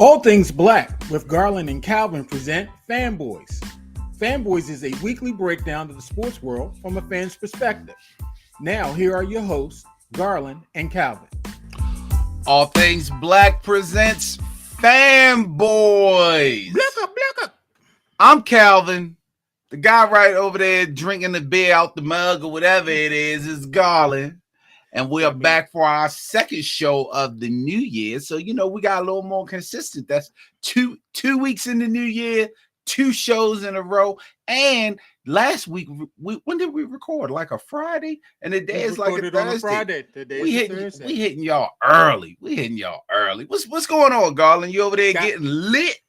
All Things Black with Garland and Calvin present Fanboys. Fanboys is a weekly breakdown of the sports world from a fan's perspective. Now, here are your hosts, Garland and Calvin. All Things Black presents Fanboys. Blicka. I'm Calvin. The guy right over there drinking the beer out the mug or whatever it is Garland. And we are back for our second show of the new year. So, we got a little more consistent. That's two weeks in the new year, 2 shows in a row. And last week, when did we record? Like a Friday? And the day is like a Thursday. On a Friday. We hitting y'all early. What's going on, Garland? You over there getting lit?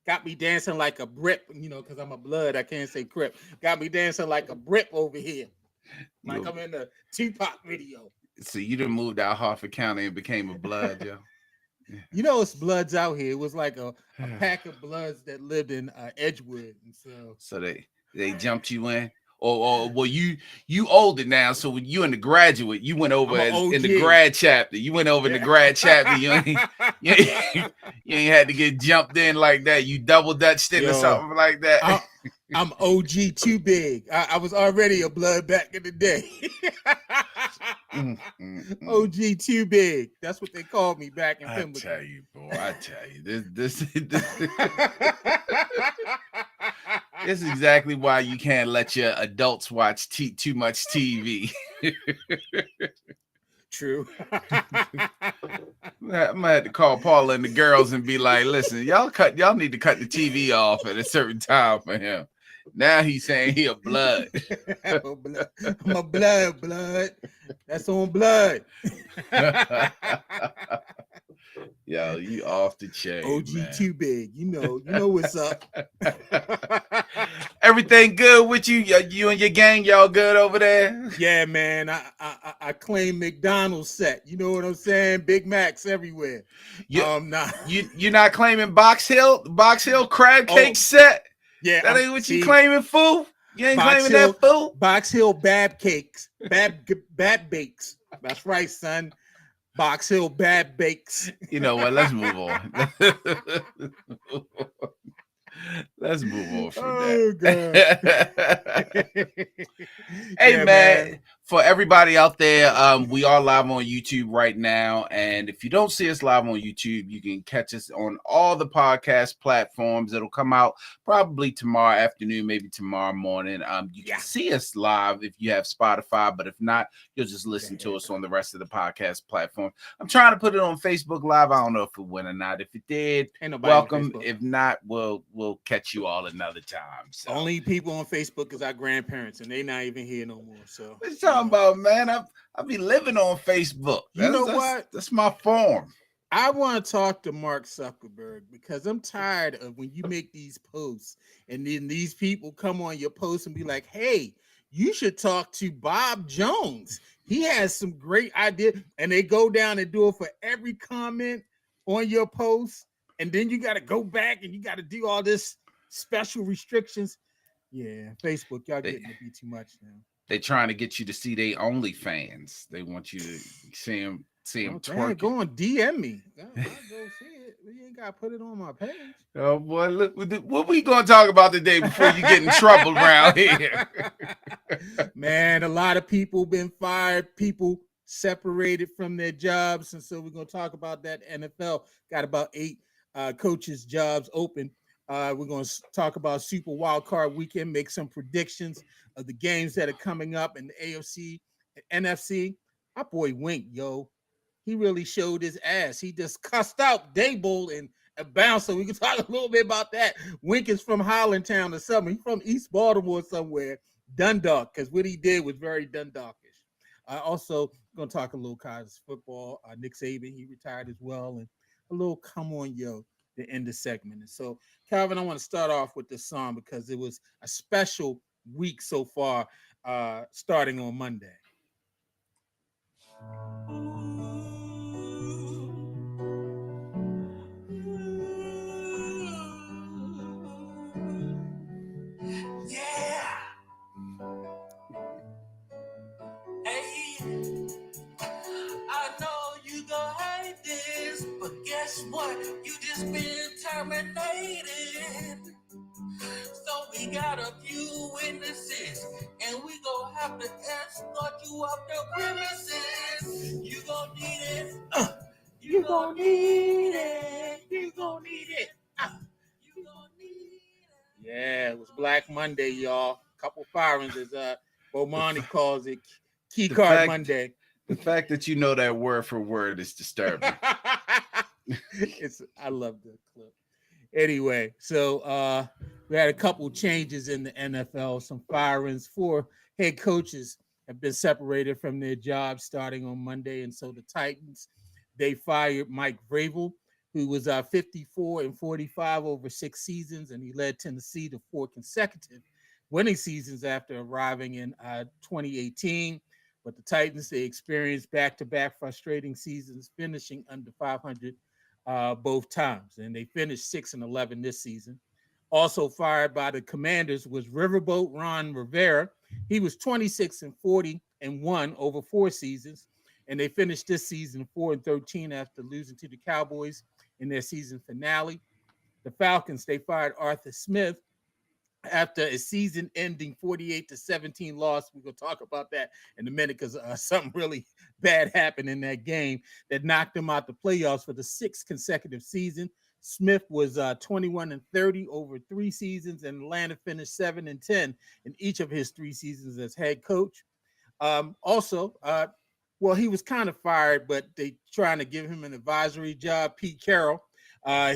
Got me dancing like a Brit, because I'm a blood. I can't say Crip. Got me dancing like a Brit over here. Like I'm in the Tupac video. So you done moved out Hartford County and became a blood, yo. It's bloods out here. It was like a pack of bloods that lived in Edgewood, and so they jumped you in, or well, you older now. So when you in the graduate, you went over in the grad chapter. You went over in the grad chapter. You ain't had to get jumped in like that. You double dutched in or something like that. I'm OG too big. I was already a blood back in the day. OG too big. That's what they called me back in Pemberton. I tell you, this is exactly why you can't let your adults watch too much TV. True. I'm gonna have to call Paula and the girls and be like, listen, y'all need to cut the TV off at a certain time for him. Now he's saying he a blood. I'm a blood. That's on blood. Yo, you off the chain. OG man. Too big. You know what's up. Everything good with you? You and your gang, y'all good over there? Yeah, man. I claim McDonald's set. You know what I'm saying? Big Macs everywhere. You're not claiming Box Hill crab cake set? Yeah, that ain't what you claiming, fool. You ain't claiming that, fool. Box Hill Bab Cakes, Bab Bakes. That's right, son. Box Hill Bab Bakes. You know what? Let's move on. Let's move on from that. Hey, man. For everybody out there, we are live on YouTube right now. And if you don't see us live on YouTube, you can catch us on all the podcast platforms. It'll come out probably tomorrow afternoon, maybe tomorrow morning. You can see us live if you have Spotify, but if not, you'll just listen to us on the rest of the podcast platform. I'm trying to put it on Facebook Live. I don't know if it went or not. If it did, welcome. If not, we'll catch you all another time. So. Only people on Facebook is our grandparents, and they not even here no more. So what you talking about, man? I be living on Facebook. That's my form. I want to talk to Mark Zuckerberg because I'm tired of when you make these posts and then these people come on your post and be like, hey, you should talk to Bob Jones. He has some great ideas. And they go down and do it for every comment on your post. And then you got to go back and you got to do all this special restrictions. Yeah, Facebook, y'all getting to be too much now. They trying to get you to see they OnlyFans. They want you to see them twerking. Go on, DM me. I'll go see it. You ain't got to put it on my page. Oh, boy. Look, what we going to talk about today before you get in trouble around here? Man, a lot of people been fired. People separated from their jobs. And so we're going to talk about that. NFL got about 8 coaches' jobs open. We're going to talk about Super Wildcard Weekend, make some predictions of the games that are coming up in the AFC and NFC. My boy Wink, he really showed his ass. He just cussed out Daboll and a bouncer. We can talk a little bit about that. Wink is from Highlandtown or something. He's from East Baltimore somewhere, Dundalk, because what he did was very Dundalkish. Also going to talk a little college football. Nick Saban, he retired as well. And a little come on, to end the segment. And so, Calvin, I want to start off with this song because it was a special week so far, starting on Monday. Yeah. Hey, I know you gonna hate this, but guess what? You just been contaminated. So we got a few witnesses, and we gon' have to escort you off the premises. You gon' need it. You gon' need it. You gonna need it. You gon' need it. Yeah, it was Black Monday, y'all. Couple firings, as Bomani calls it, key The card fact- Monday. The fact that you know that word for word is disturbing. I love the clip. Anyway, so we had a couple changes in the NFL, some firings. 4 head coaches have been separated from their jobs starting on Monday, and so the Titans, they fired Mike Vrabel, who was 54-45 over 6 seasons, and he led Tennessee to 4 consecutive winning seasons after arriving in 2018. But the Titans, they experienced back-to-back frustrating seasons, finishing under 500 both times, and they finished 6-11 this season. Also fired by the Commanders was Riverboat Ron Rivera. He was 26-40-1 over 4 seasons, and they finished this season 4-13 after losing to the Cowboys in their season finale. The Falcons, they fired Arthur Smith after a season-ending 48-17 loss. We're gonna talk about that in a minute because something really bad happened in that game that knocked them out the playoffs for the 6th consecutive season. Smith was 21-30 over 3 seasons, and Atlanta finished 7-10 in each of his 3 seasons as head coach. Also, well, he was kind of fired, but they trying to give him an advisory job. Pete Carroll,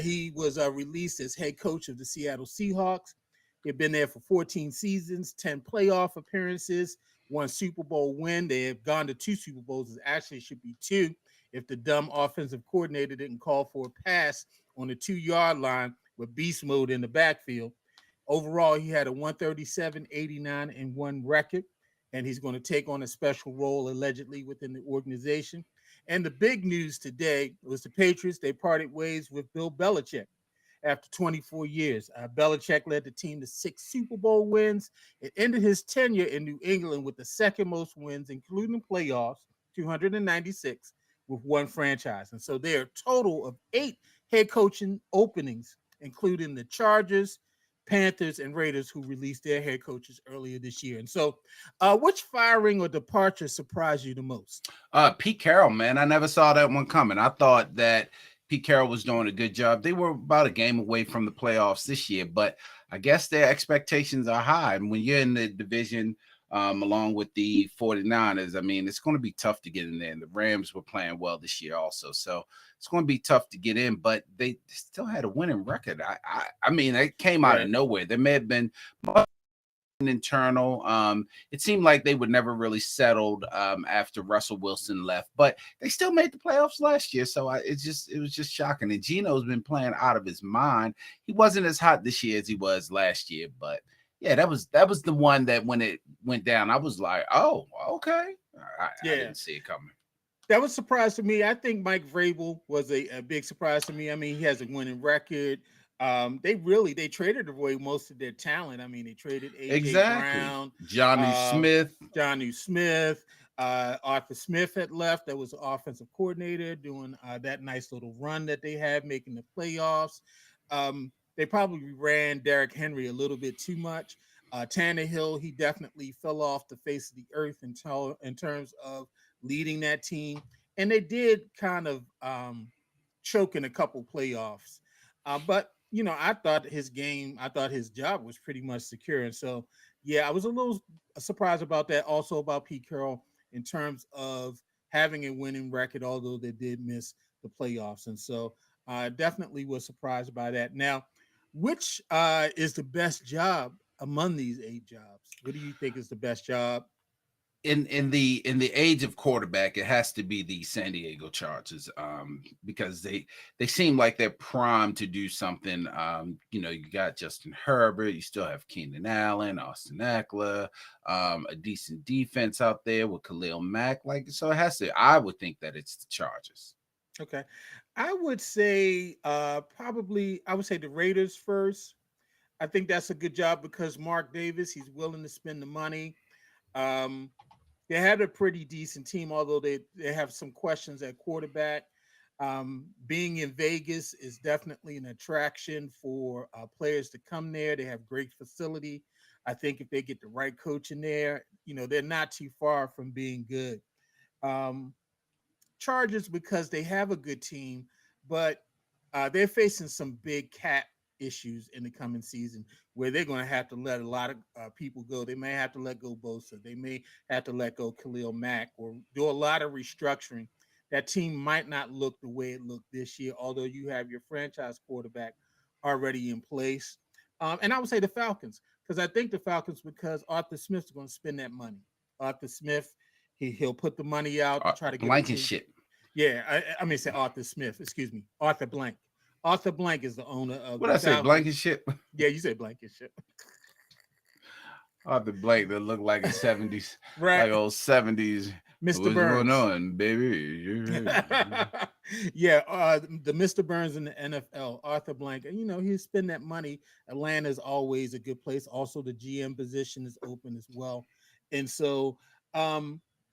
he was released as head coach of the Seattle Seahawks. He'd been there for 14 seasons, 10 playoff appearances, 1 Super Bowl win. They have gone to 2 Super Bowls. It actually should be 2 if the dumb offensive coordinator didn't call for a pass on the 2-yard line with beast mode in the backfield. Overall, he had a 137-89-1 record, and he's going to take on a special role allegedly within the organization. And the big news today was the Patriots. They parted ways with Bill Belichick after 24 years. Belichick led the team to 6 Super Bowl wins. It ended his tenure in New England with the second most wins, including playoffs, 296, with 1 franchise. And so there are a total of 8 head coaching openings, including the Chargers, Panthers, and Raiders, who released their head coaches earlier this year. And so which firing or departure surprised you the most? Pete Carroll, man, I never saw that one coming. I thought that Pete Carroll was doing a good job. They were about a game away from the playoffs this year, but I guess their expectations are high. And when you're in the division along with the 49ers, I mean, it's going to be tough to get in there. And the Rams were playing well this year also. So it's going to be tough to get in, but they still had a winning record. I mean, it came out of nowhere. There may have been internal. It seemed like they were never really settled after Russell Wilson left, but they still made the playoffs last year. So it was just shocking. And Gino's been playing out of his mind. He wasn't as hot this year as he was last year, but yeah, that was the one that when it went down, I was like, oh, okay. I didn't see it coming. That was a surprise to me. I think Mike Vrabel was a big surprise to me. I mean, he has a winning record. They traded away most of their talent. I mean, they traded AJ Brown, Johnny Smith, Arthur Smith had left. That was the offensive coordinator doing that nice little run that they had, making the playoffs. They probably ran Derrick Henry a little bit too much. Tannehill, he definitely fell off the face of the earth in terms of leading that team. And they did kind of choke in a couple playoffs. But I thought his job was pretty much secure. And so, yeah, I was a little surprised about that. Also about Pete Carroll in terms of having a winning record, although they did miss the playoffs. And so I definitely was surprised by that. Now, which is the best job among these 8 jobs? What do you think is the best job? In the age of quarterback, it has to be the San Diego Chargers because they seem like they're primed to do something. You got Justin Herbert, you still have Keenan Allen, Austin Eckler, a decent defense out there with Khalil Mack. So it has to. I would think that it's the Chargers. Okay, I would say the Raiders first. I think that's a good job because Mark Davis, he's willing to spend the money. Um, They had a pretty decent team, although they have some questions at quarterback. Being in Vegas is definitely an attraction for players to come there. They have great facility. I think if they get the right coach in there, they're not too far from being good. Um, Chargers, because they have a good team, but they're facing some big cap issues in the coming season where they're going to have to let a lot of people go. They may have to let go Bosa. They may have to let go Khalil Mack or do a lot of restructuring. That team might not look the way it looked this year, although you have your franchise quarterback already in place. And I would say the Falcons, because I think the Falcons, because Arthur Smith's going to spend that money. Arthur Smith, he'll put the money out to try to get a team. Blankenship. Yeah, I mean, say Arthur Smith. Excuse me, Arthur Blank. Arthur Blank is the owner of. What I say, Blankenship? Yeah, you said Blankenship. Arthur Blank that looked like a 70s, Right, like old 70s. Mr. What's Burns. going on, baby? Yeah, the Mr. Burns in the NFL, Arthur Blank. He'll spend that money. Atlanta is always a good place. Also, the GM position is open as well, and so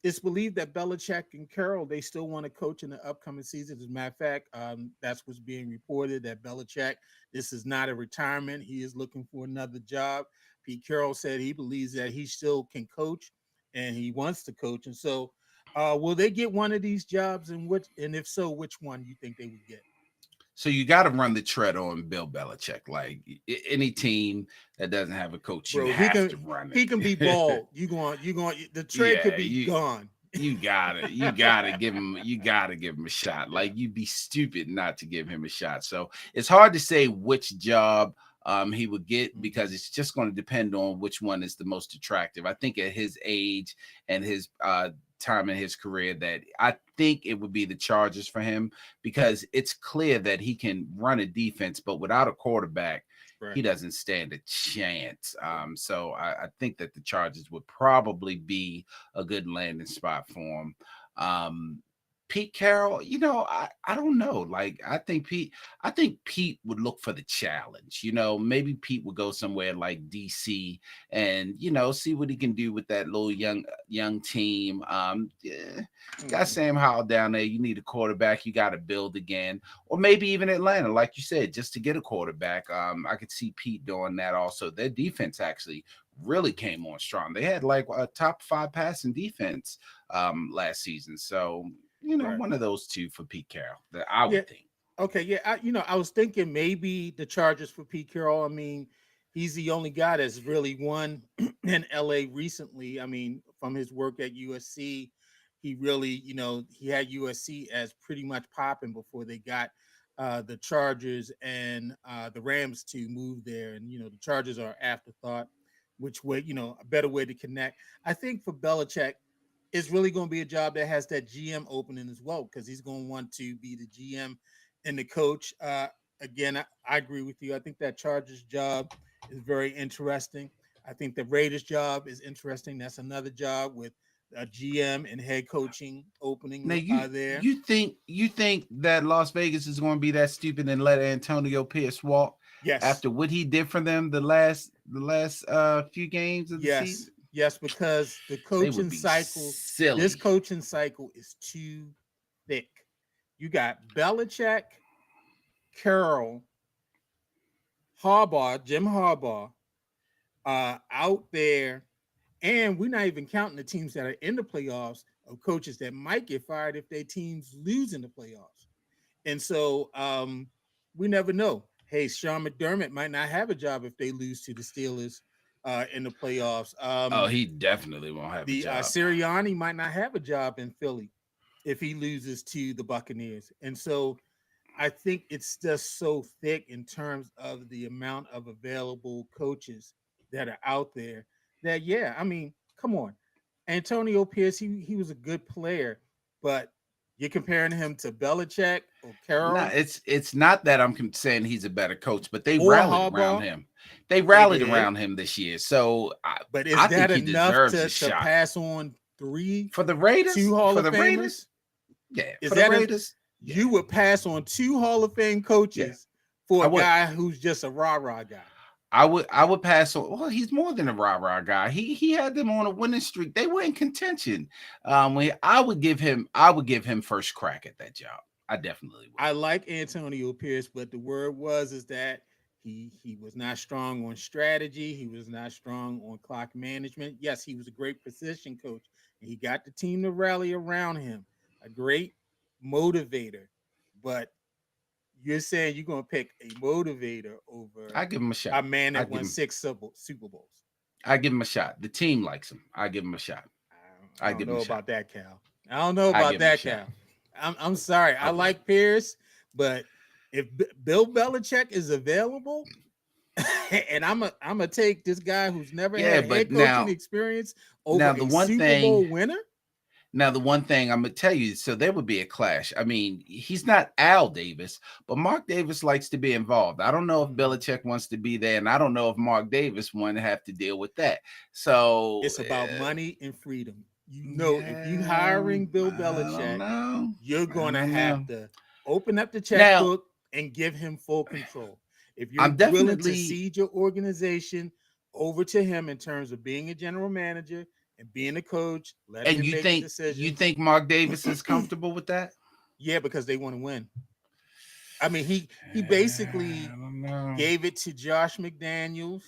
it's believed that Belichick and Carroll, they still want to coach in the upcoming season. As a matter of fact, that's what's being reported, that Belichick, this is not a retirement. He is looking for another job. Pete Carroll said he believes that he still can coach and he wants to coach. And so will they get one of these jobs, and if so, which one you think they would get? So you got to run the tread on Bill Belichick. Like any team that doesn't have a coach, you have to run it. He can be bald. The tread could be gone. You gotta give him a shot. Like you'd be stupid not to give him a shot. So it's hard to say which job he would get, because it's just going to depend on which one is the most attractive. I think at his age and his time in his career, that I think it would be the Chargers for him, because it's clear that he can run a defense, but without a quarterback, right, he doesn't stand a chance. So I think that the Chargers would probably be a good landing spot for him. Pete Carroll, I don't know. Like, I think Pete would look for the challenge. Maybe Pete would go somewhere like DC and, see what he can do with that little young team. Got Sam Howell down there. You need a quarterback. You got to build again. Or maybe even Atlanta, like you said, just to get a quarterback. I could see Pete doing that also. Their defense actually really came on strong. They had like a top 5 passing defense last season. So, right, one of those two for Pete Carroll that I would think. Okay, yeah. I was thinking maybe the Chargers for Pete Carroll. I mean, he's the only guy that's really won in LA recently. I mean, from his work at USC, he really, he had USC as pretty much popping before they got the Chargers and the Rams to move there. And, the Chargers are afterthought, which way, a better way to connect. I think for Belichick, it's really going to be a job that has that GM opening as well, because he's going to want to be the GM and the coach. Again, I agree with you. I think that Chargers job is very interesting. I think the Raiders job is interesting. That's another job with a GM and head coaching opening there. You think that Las Vegas is going to be that stupid and let Antonio Pierce walk? Yes. After what he did for them the last few games of the season? Yes, because the coaching cycle, this coaching cycle is too thick. You got Belichick, Carroll, Jim Harbaugh out there, and we're not even counting the teams that are in the playoffs of coaches that might get fired if their teams lose in the playoffs. And so we never know. Hey, Sean McDermott might not have a job if they lose to the Steelers in the playoffs. He definitely won't have a job. Sirianni might not have a job in Philly if he loses to the Buccaneers. And so I think it's just so thick in terms of the amount of available coaches that are out there that, yeah, I mean, come on. Antonio Pierce, he was a good player, but you're comparing him to Belichick or Carroll? No, it's not that I'm saying he's a better coach, but they rallied around him. They rallied around him this year. So, but is that enough to pass on 3 for the Raiders? 2 Hall of Famers? Raiders? Yeah, is for the Raiders. You would pass on 2 Hall of Fame coaches for a guy who's just a rah-rah guy. I would pass on. Well, he's more than a rah-rah guy. He had them on a winning streak. They were in contention. I would give him first crack at that job. I definitely would. I like Antonio Pierce, but the word is that he was not strong on strategy. He was not strong on clock management. Yes, he was a great position coach, and he got the team to rally around him. A great motivator, but you're saying you're going to pick a motivator over I give him a shot. a man I that give won him. 6 Super Bowls. I give him a shot. The team likes him. I give him a shot. I I don't give him a know shot. about that, Cal. I don't know I about give him a that, shot. Cal. I'm sorry. I I do. like Pierce, but if Bill Belichick is available, and I'm gonna take this guy who's never Yeah, had but head coaching experience over now a Super Bowl winner. the one thing I'm gonna tell you, so there would be a clash. I mean, he's not Al Davis, but Mark Davis likes to be involved. I don't know if Belichick wants to be there, and I don't know if Mark Davis want to have to deal with that. So It's about money and freedom. You know, if you yeah, hiring Bill I don't Belichick, know. you're I going to don't have know. to open up the Now, checkbook and give him full control. If you're I'm willing to definitely, cede your organization over to him in terms of being a general manager and being a coach, letting and him make the you decisions, think Mark Davis is comfortable with that? yeah, because they want to win. I mean, he I basically don't know. gave it to Josh McDaniels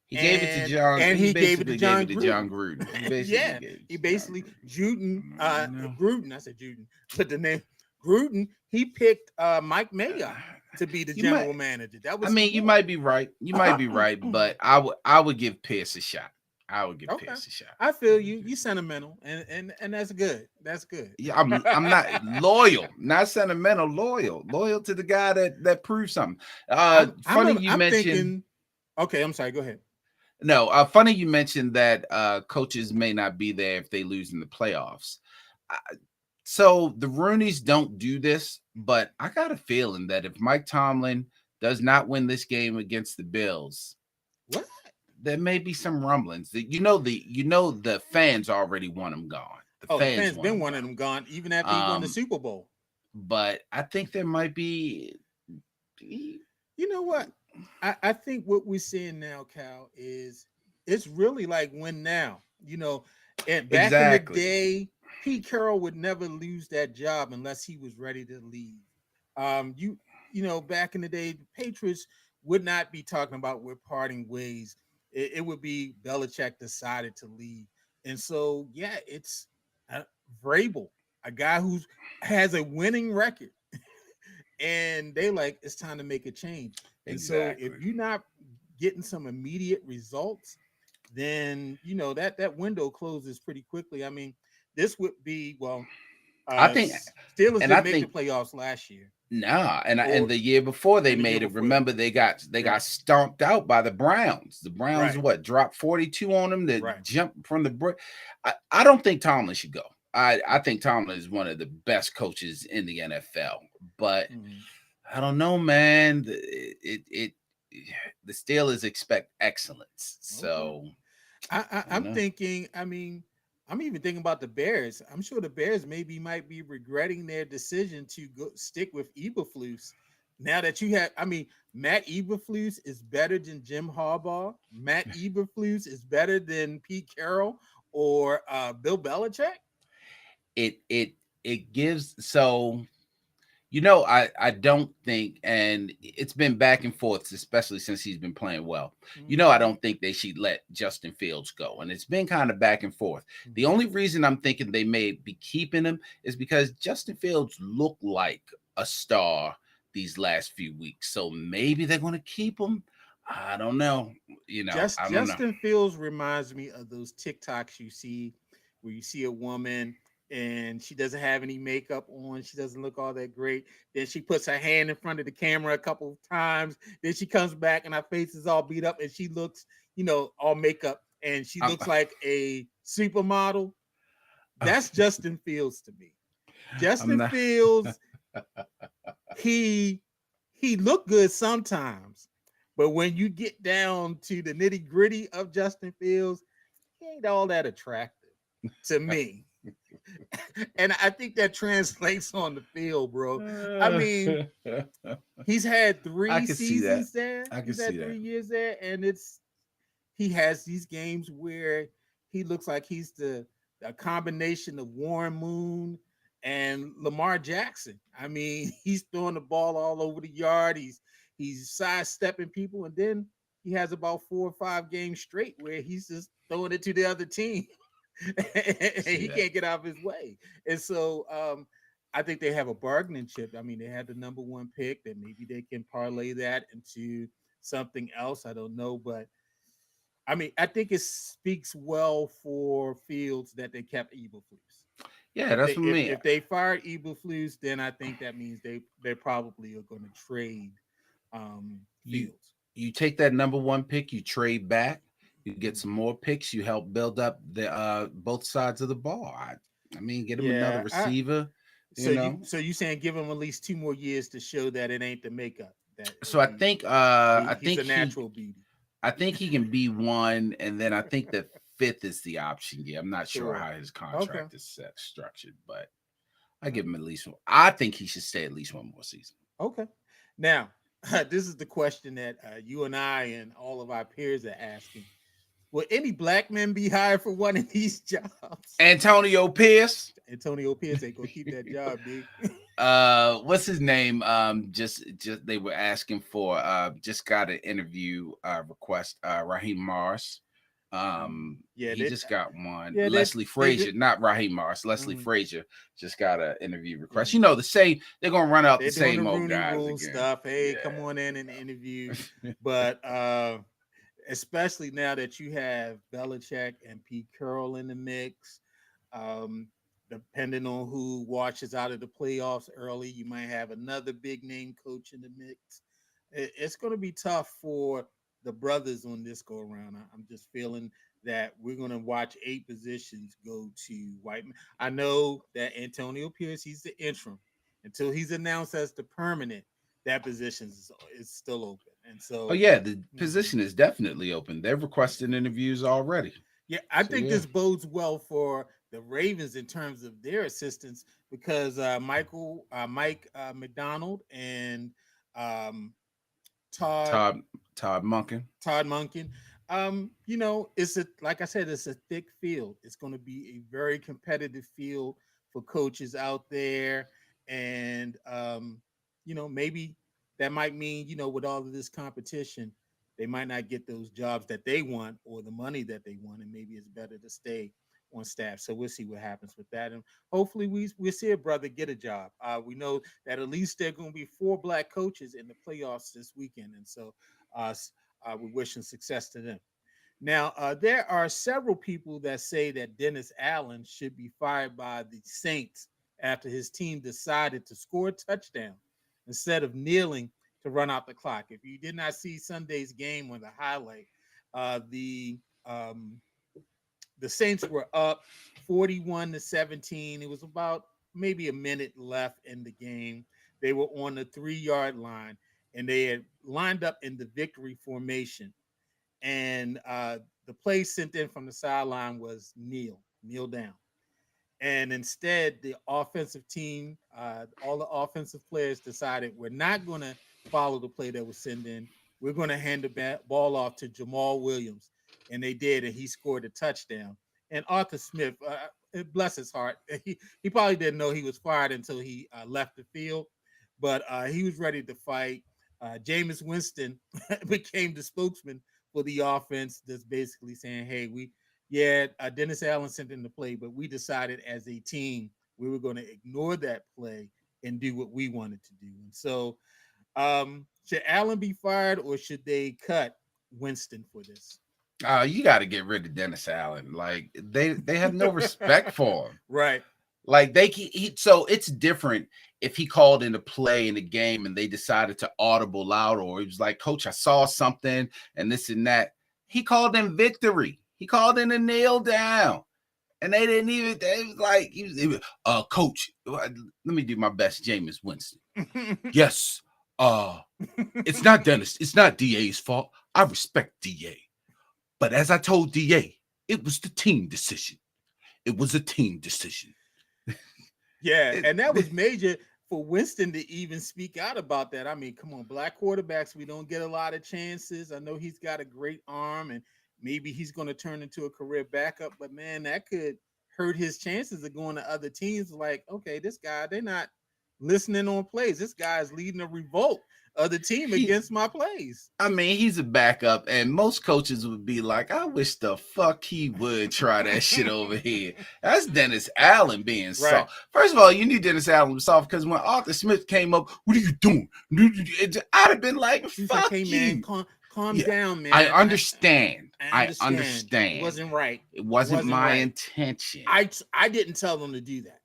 He gave it to and John. and He he gave it to basically gave John it to John Gruden. Gruden. He basically Yeah, gave it he to John basically Gruden. Gruden. I said Juden, but the name Gruden. He picked Mike Mayock to be the You might. general manager. That I was his mean, you boy. might be right. You might be right, but I would give Pierce a shot. I would give Okay, Pierce a shot. I feel you. You sentimental, and that's good. That's good. Yeah, I'm not loyal, not sentimental, loyal to the guy that proved something. Funny you I'm mentioned. thinking. Okay, I'm sorry. Go ahead. No, funny you mentioned that coaches may not be there if they lose in the playoffs. Uh, so the Rooneys don't do this, but I got a feeling that if Mike Tomlin does not win this game against the Bills, What? there may be some rumblings. That the fans already want him gone. The Oh, the fans fans want been him wanting him gone even after he won the gone. Super Bowl. But I think there might be. You know what? I think what we're seeing now, Cal, is it's really like win now. You know, and back in the Exactly. day, Pete Carroll would never lose that job unless he was ready to leave. You know, back in the day, the Patriots would not be talking about we're parting ways. It would be Belichick decided to leave, and so yeah, it's Vrabel, a guy who has a winning record and they like it's time to make a change. And so if Exactly. you're not getting some immediate results, then you know that window closes pretty quickly. I mean, this would be I think, Steelers and I didn't make the think playoffs last year nah, and or the year before they and the year made it. before that. Remember, they got Right, stomped out by the Browns. The Browns right, what dropped 42 on them that right. jumped from the break. I don't think Tomlin should go. I think Tomlin is one of the best coaches in the NFL, but Mhm. I don't know, man. The Steelers expect excellence, Okay. so I don't I'm know. thinking. I mean, I'm even thinking about the Bears. I'm sure the Bears maybe might be regretting their decision to go stick with Eberflus. Now that you have, I mean, Matt Eberflus is better than Jim Harbaugh. Matt Eberflus is better than Pete Carroll or Bill Belichick. It gives so. I don't think, and it's been back and forth, especially since he's been playing well. I Mhm, don't think they should let Justin Fields go, and it's been kind of back and forth. The mhm. only reason I'm thinking they may be keeping him is because Justin Fields looked like a star these last few weeks, so maybe they're going to keep him. I don't know. I don't know. Justin Fields reminds me of those TikToks you see where you see a woman and she doesn't have any makeup on, she doesn't look all that great. Then she puts her hand in front of the camera a couple of times. Then she comes back and her face is all beat up and she looks, all makeup and she I'm, looks like a supermodel. That's Justin Fields to me. I'm Justin not. Fields, he he looked good sometimes, but when you get down to the nitty gritty of Justin Fields, he ain't all that attractive to me. And I think that translates on the field, bro. I mean, he's had I three can see that. seasons there. I can He's see had that. 3 years there, and he has these games where he looks like he's the a combination of Warren Moon And Lamar Jackson, I mean, he's throwing the ball all over the yard. He's sidestepping people, and then he has about 4 or 5 games straight where he's just throwing it to the other team. And See he that? can't get out of his way. And so I think they have a bargaining chip. I mean, they had the number one pick, that maybe they can parlay that into something else. I don't know, but I mean, I think it speaks well for Fields that they kept Eberflus. Yeah, If they that's what I if, mean. if they fired Eberflus, then I think that means they probably are going to trade You Fields. you take that number one pick, you trade back, you get Mhm. some more picks, you help build up the both sides of the ball. I mean, get him another Yeah, receiver, you so you know. so you saying give him at least 2 more years to show that it ain't the makeup, that So I think I he's think a natural beauty. I think he can be one, and then I think the fifth is the option. Yeah, I'm not sure Sure. how his Okay. contract is set structured, but I Uh, give him at least one. I think he should stay at least one more season. Okay. Now, this is the question that you and I and all of our peers are asking. Will any black men be hired for one of these jobs? Antonio Pierce. Antonio Pierce ain't gonna keep that job, D. What's his name? Just they were asking for just got an interview request, Raheem Morris. Yeah, He just got one. yeah, Leslie they did. Frazier, not Raheem Morris. Leslie Mhm. Frazier just got an interview Yeah, request. You know, the same, they're gonna run out the they're doing the same old Rooney guys Rule again. stuff. Hey, come on in and interview. But especially now that you have Belichick and Pete Carroll in the mix, um, depending on who washes out of the playoffs early, you might have another big name coach in the mix. It's going to be tough for the brothers on this go around. I'm just feeling that we're going to watch 8 positions go to white men. I know that Antonio Pierce, he's the interim until he's announced as the permanent. That position is still open, and Oh so yeah, the mhm. position is definitely open. They've Yeah. requested interviews already. Yeah, I So think yeah. this bodes well for the Ravens in terms of their assistants because Mike McDonald and um, Todd Todd Todd Monken. Todd Munkin. It's a like I said, it's a thick field. It's going to be a very competitive field for coaches out there, and maybe that might mean with all of this competition, they might not get those jobs that they want or the money that they want, and maybe it's better to stay on staff. So we'll see what happens with that, and hopefully we see a brother get a job. We know that at least there are going to be 4 black coaches in the playoffs this weekend, and so uh, we're wishing success to them. Now, there are several people that say that Dennis Allen should be fired by the Saints after his team decided to score a touchdown instead of kneeling to run out the clock. If you did not see Sunday's game on the highlight, uh, the um, the Saints were up 41-17. It was about maybe a minute left in the game. They were on the 3 yard line and they had lined up in the victory formation. And the play sent in from the sideline was kneel down. And instead, the offensive team, all the offensive players decided we're not going to follow the play that was sent in. We're going to hand the ball off to Jamal Williams. And they did, and he scored a touchdown. And Arthur Smith, bless his heart, he probably didn't know he was fired until he left the field, but he was ready to fight. Jameis Winston became the spokesman for the offense, that's basically saying, hey, Dennis Allen sent in the play, but we decided as a team we were going to ignore that play and do what we wanted to do. And so, should Allen be fired or should they cut Winston for this? You got to get rid of Dennis Allen. Like they have no respect for him. Right. Like so it's different if he called in a play in the game and they decided to audible out, or he was like, Coach, I saw something and this and that. He called in victory. He called in a nail down. And they didn't even, they was like, Coach, let me do my best, Jameis Winston. Yes. It's not Dennis. It's not DA's fault. I respect DA. But as I told DA, it was the team decision. It was a team decision. Yeah, and that was major for Winston to even speak out about that. I mean, come on, black quarterbacks, we don't get a lot of chances. I know he's got a great arm and maybe he's going to turn into a career backup, but man, that could hurt his chances of going to other teams. Like, okay, this guy, they're not listening on plays. This guy's leading a revolt of the team against my plays. I mean, he's a backup, and most coaches would be like, I wish the fuck he would try that shit over here. That's Dennis Allen being soft. First of all, you need Dennis Allen soft because when Arthur Smith came up, what are you doing? I'd have been like, fuck hey, you. Man, calm down, man. I understand. I understand. It wasn't right. It wasn't my intention. I didn't tell them to do that.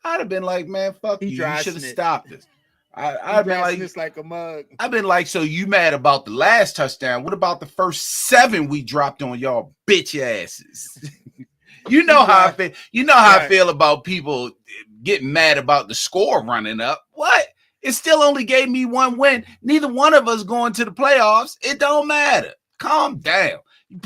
I'd have been like, man, fuck you. You should have stopped this. I've been like, this like a mug. I've been like, so you mad about the last touchdown? What about the first 7 we dropped on y'all bitch asses? You know how I feel. You know how I feel about people getting mad about the score running up. What? It still only gave me 1 win. Neither one of us going to the playoffs. It don't matter. Calm down.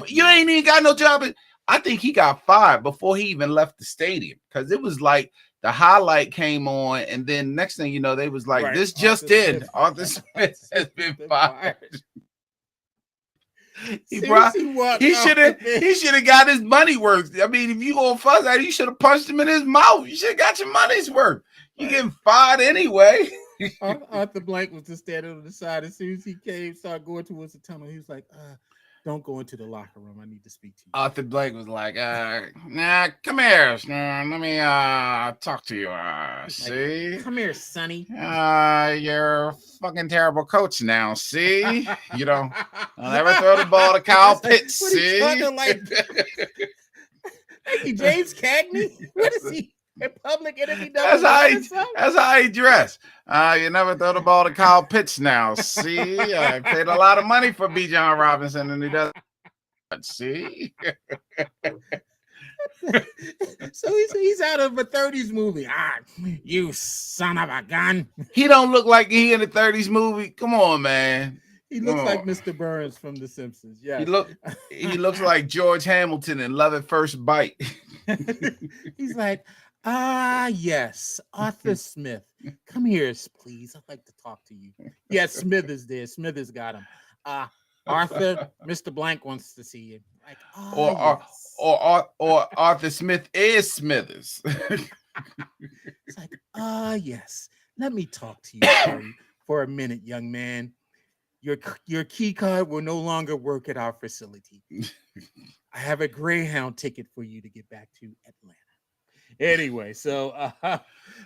You ain't even got no job. I think he got fired before he even left the stadium because it was like the highlight came on, and then next thing you know, they was like, "This just did. Arthur Smith has been fired." He should have got his money worth. I mean, if you gonna fuss at it, you should have punched him in his mouth. You should have got your money's worth. You getting fired anyway. Arthur Blank was just standing on the side. As soon as he started going towards the tunnel, he was like, don't go into the locker room. I need to speak to you. Arthur Blank was like, nah, come here. Let me talk to you. See? Come here, Sonny. You're a fucking terrible coach now. See? You know, I'll never throw the ball to Kyle Pitts. See? Like James Cagney? What is he? A public enemy. That's how he dress. You never throw the ball to Kyle Pitts now. See, I paid a lot of money for B. John Robinson, and he doesn't. See, so he's out of a 30s movie. You son of a gun. He don't look like he in a 30s movie. Come on, man. He looks like Mr. Burns from The Simpsons. Yeah, he looks like George Hamilton in Love at First Bite. He's like, yes, Arthur Smith. Come here, please. I'd like to talk to you. Yes, Smithers there. Smithers got him. Arthur, Mr. Blank wants to see you. Like, or Arthur Smith is Smithers. It's like, yes. Let me talk to you for a minute, young man. Your key card will no longer work at our facility. I have a Greyhound ticket for you to get back to Atlanta. Anyway, so a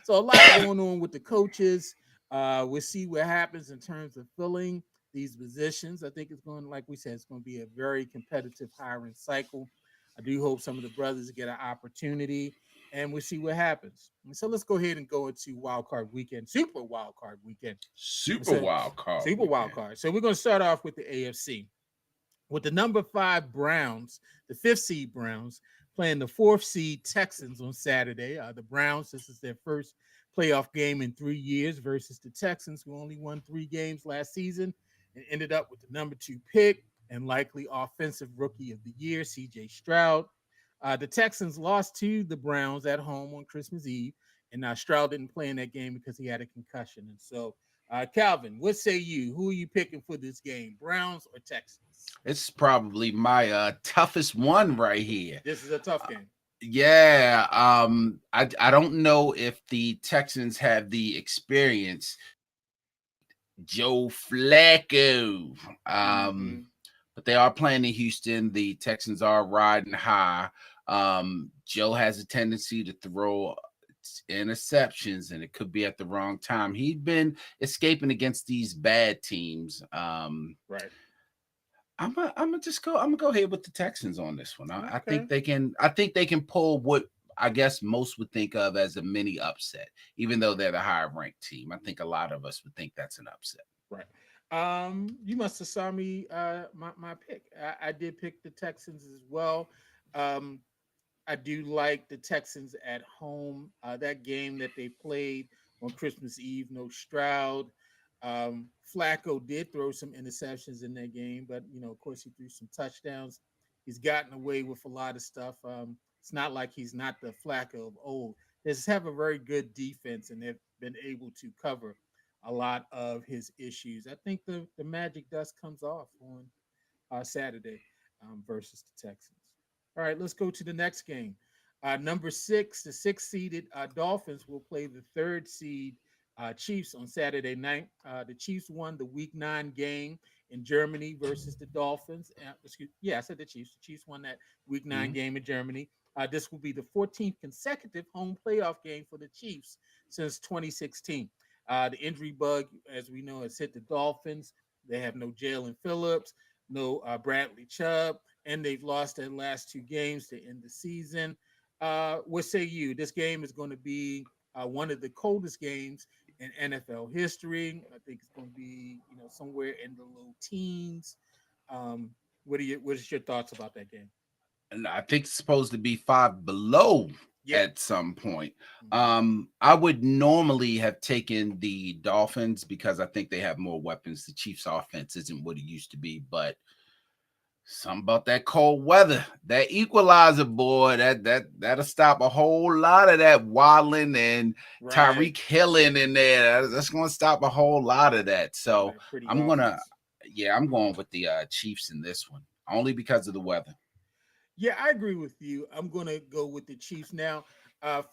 lot going on with the coaches. We'll see what happens in terms of filling these positions. I think it's going, like we said, it's going to be a very competitive hiring cycle. I do hope some of the brothers get an opportunity, and we'll see what happens. And so let's go ahead and go into Wildcard Weekend, Super Wildcard Weekend. Super Wildcard. So we're going to start off with the AFC. With the number 5 Browns, the 5th seed Browns, playing the 4th seed Texans on Saturday. The Browns, this is their first playoff game in 3 years versus the Texans, who only won 3 games last season and ended up with the number 2 pick and likely offensive rookie of the year, C.J. Stroud. The Texans lost to the Browns at home on Christmas Eve, and Stroud didn't play in that game because he had a concussion. And so, Calvin, what say you? Who are you picking for this game, Browns or Texans? It's probably my toughest one right here. This is a tough game. Yeah. I don't know if the Texans have the experience. Joe Flacco. But they are playing in Houston. The Texans are riding high. Joe has a tendency to throw interceptions, and it could be at the wrong time. He'd been escaping against these bad teams. Right. I'm gonna go ahead with the Texans on this one. I think they can pull what I guess most would think of as a mini upset, even though they're the higher ranked team. I think a lot of us would think that's an upset. Right. You must have saw me my pick. I did pick the Texans as well. I do like the Texans at home. That game that they played on Christmas Eve, no Stroud. Flacco did throw some interceptions in that game, but of course, he threw some touchdowns. He's gotten away with a lot of stuff. It's not like he's not the Flacco of old. They just have a very good defense, and they've been able to cover a lot of his issues. I think the magic dust comes off on Saturday versus the Texans. All right, let's go to the next game. Number six, the sixth seeded Dolphins will play the third seed Chiefs on Saturday night. The Chiefs won the Week 9 game in Germany versus the Dolphins. I said the Chiefs. The Chiefs won that Week 9 Mhm. game in Germany. This will be the 14th consecutive home playoff game for the Chiefs since 2016. The injury bug, as we know, has hit the Dolphins. They have no Jalen Phillips, no Bradley Chubb, and they've lost their last two games to end the season. What say you? This game is going to be one of the coldest games in NFL history. I think it's going to be, somewhere in the low teens. Um, what is your thoughts about that game? And I think it's supposed to be 5 below Yeah. at some point. Mhm. I would normally have taken the Dolphins because I think they have more weapons. The Chiefs' offense isn't what it used to be, but something about that cold weather, that equalizer, boy, that'll stop a whole lot of that waddling and Right. Tyreek Hilling in there. That's going to stop a whole lot of that. So Right. Pretty I'm gonna, offense. yeah, I'm going with the Chiefs in this one, only because of the weather. Yeah, I agree with you. I'm going to go with the Chiefs now.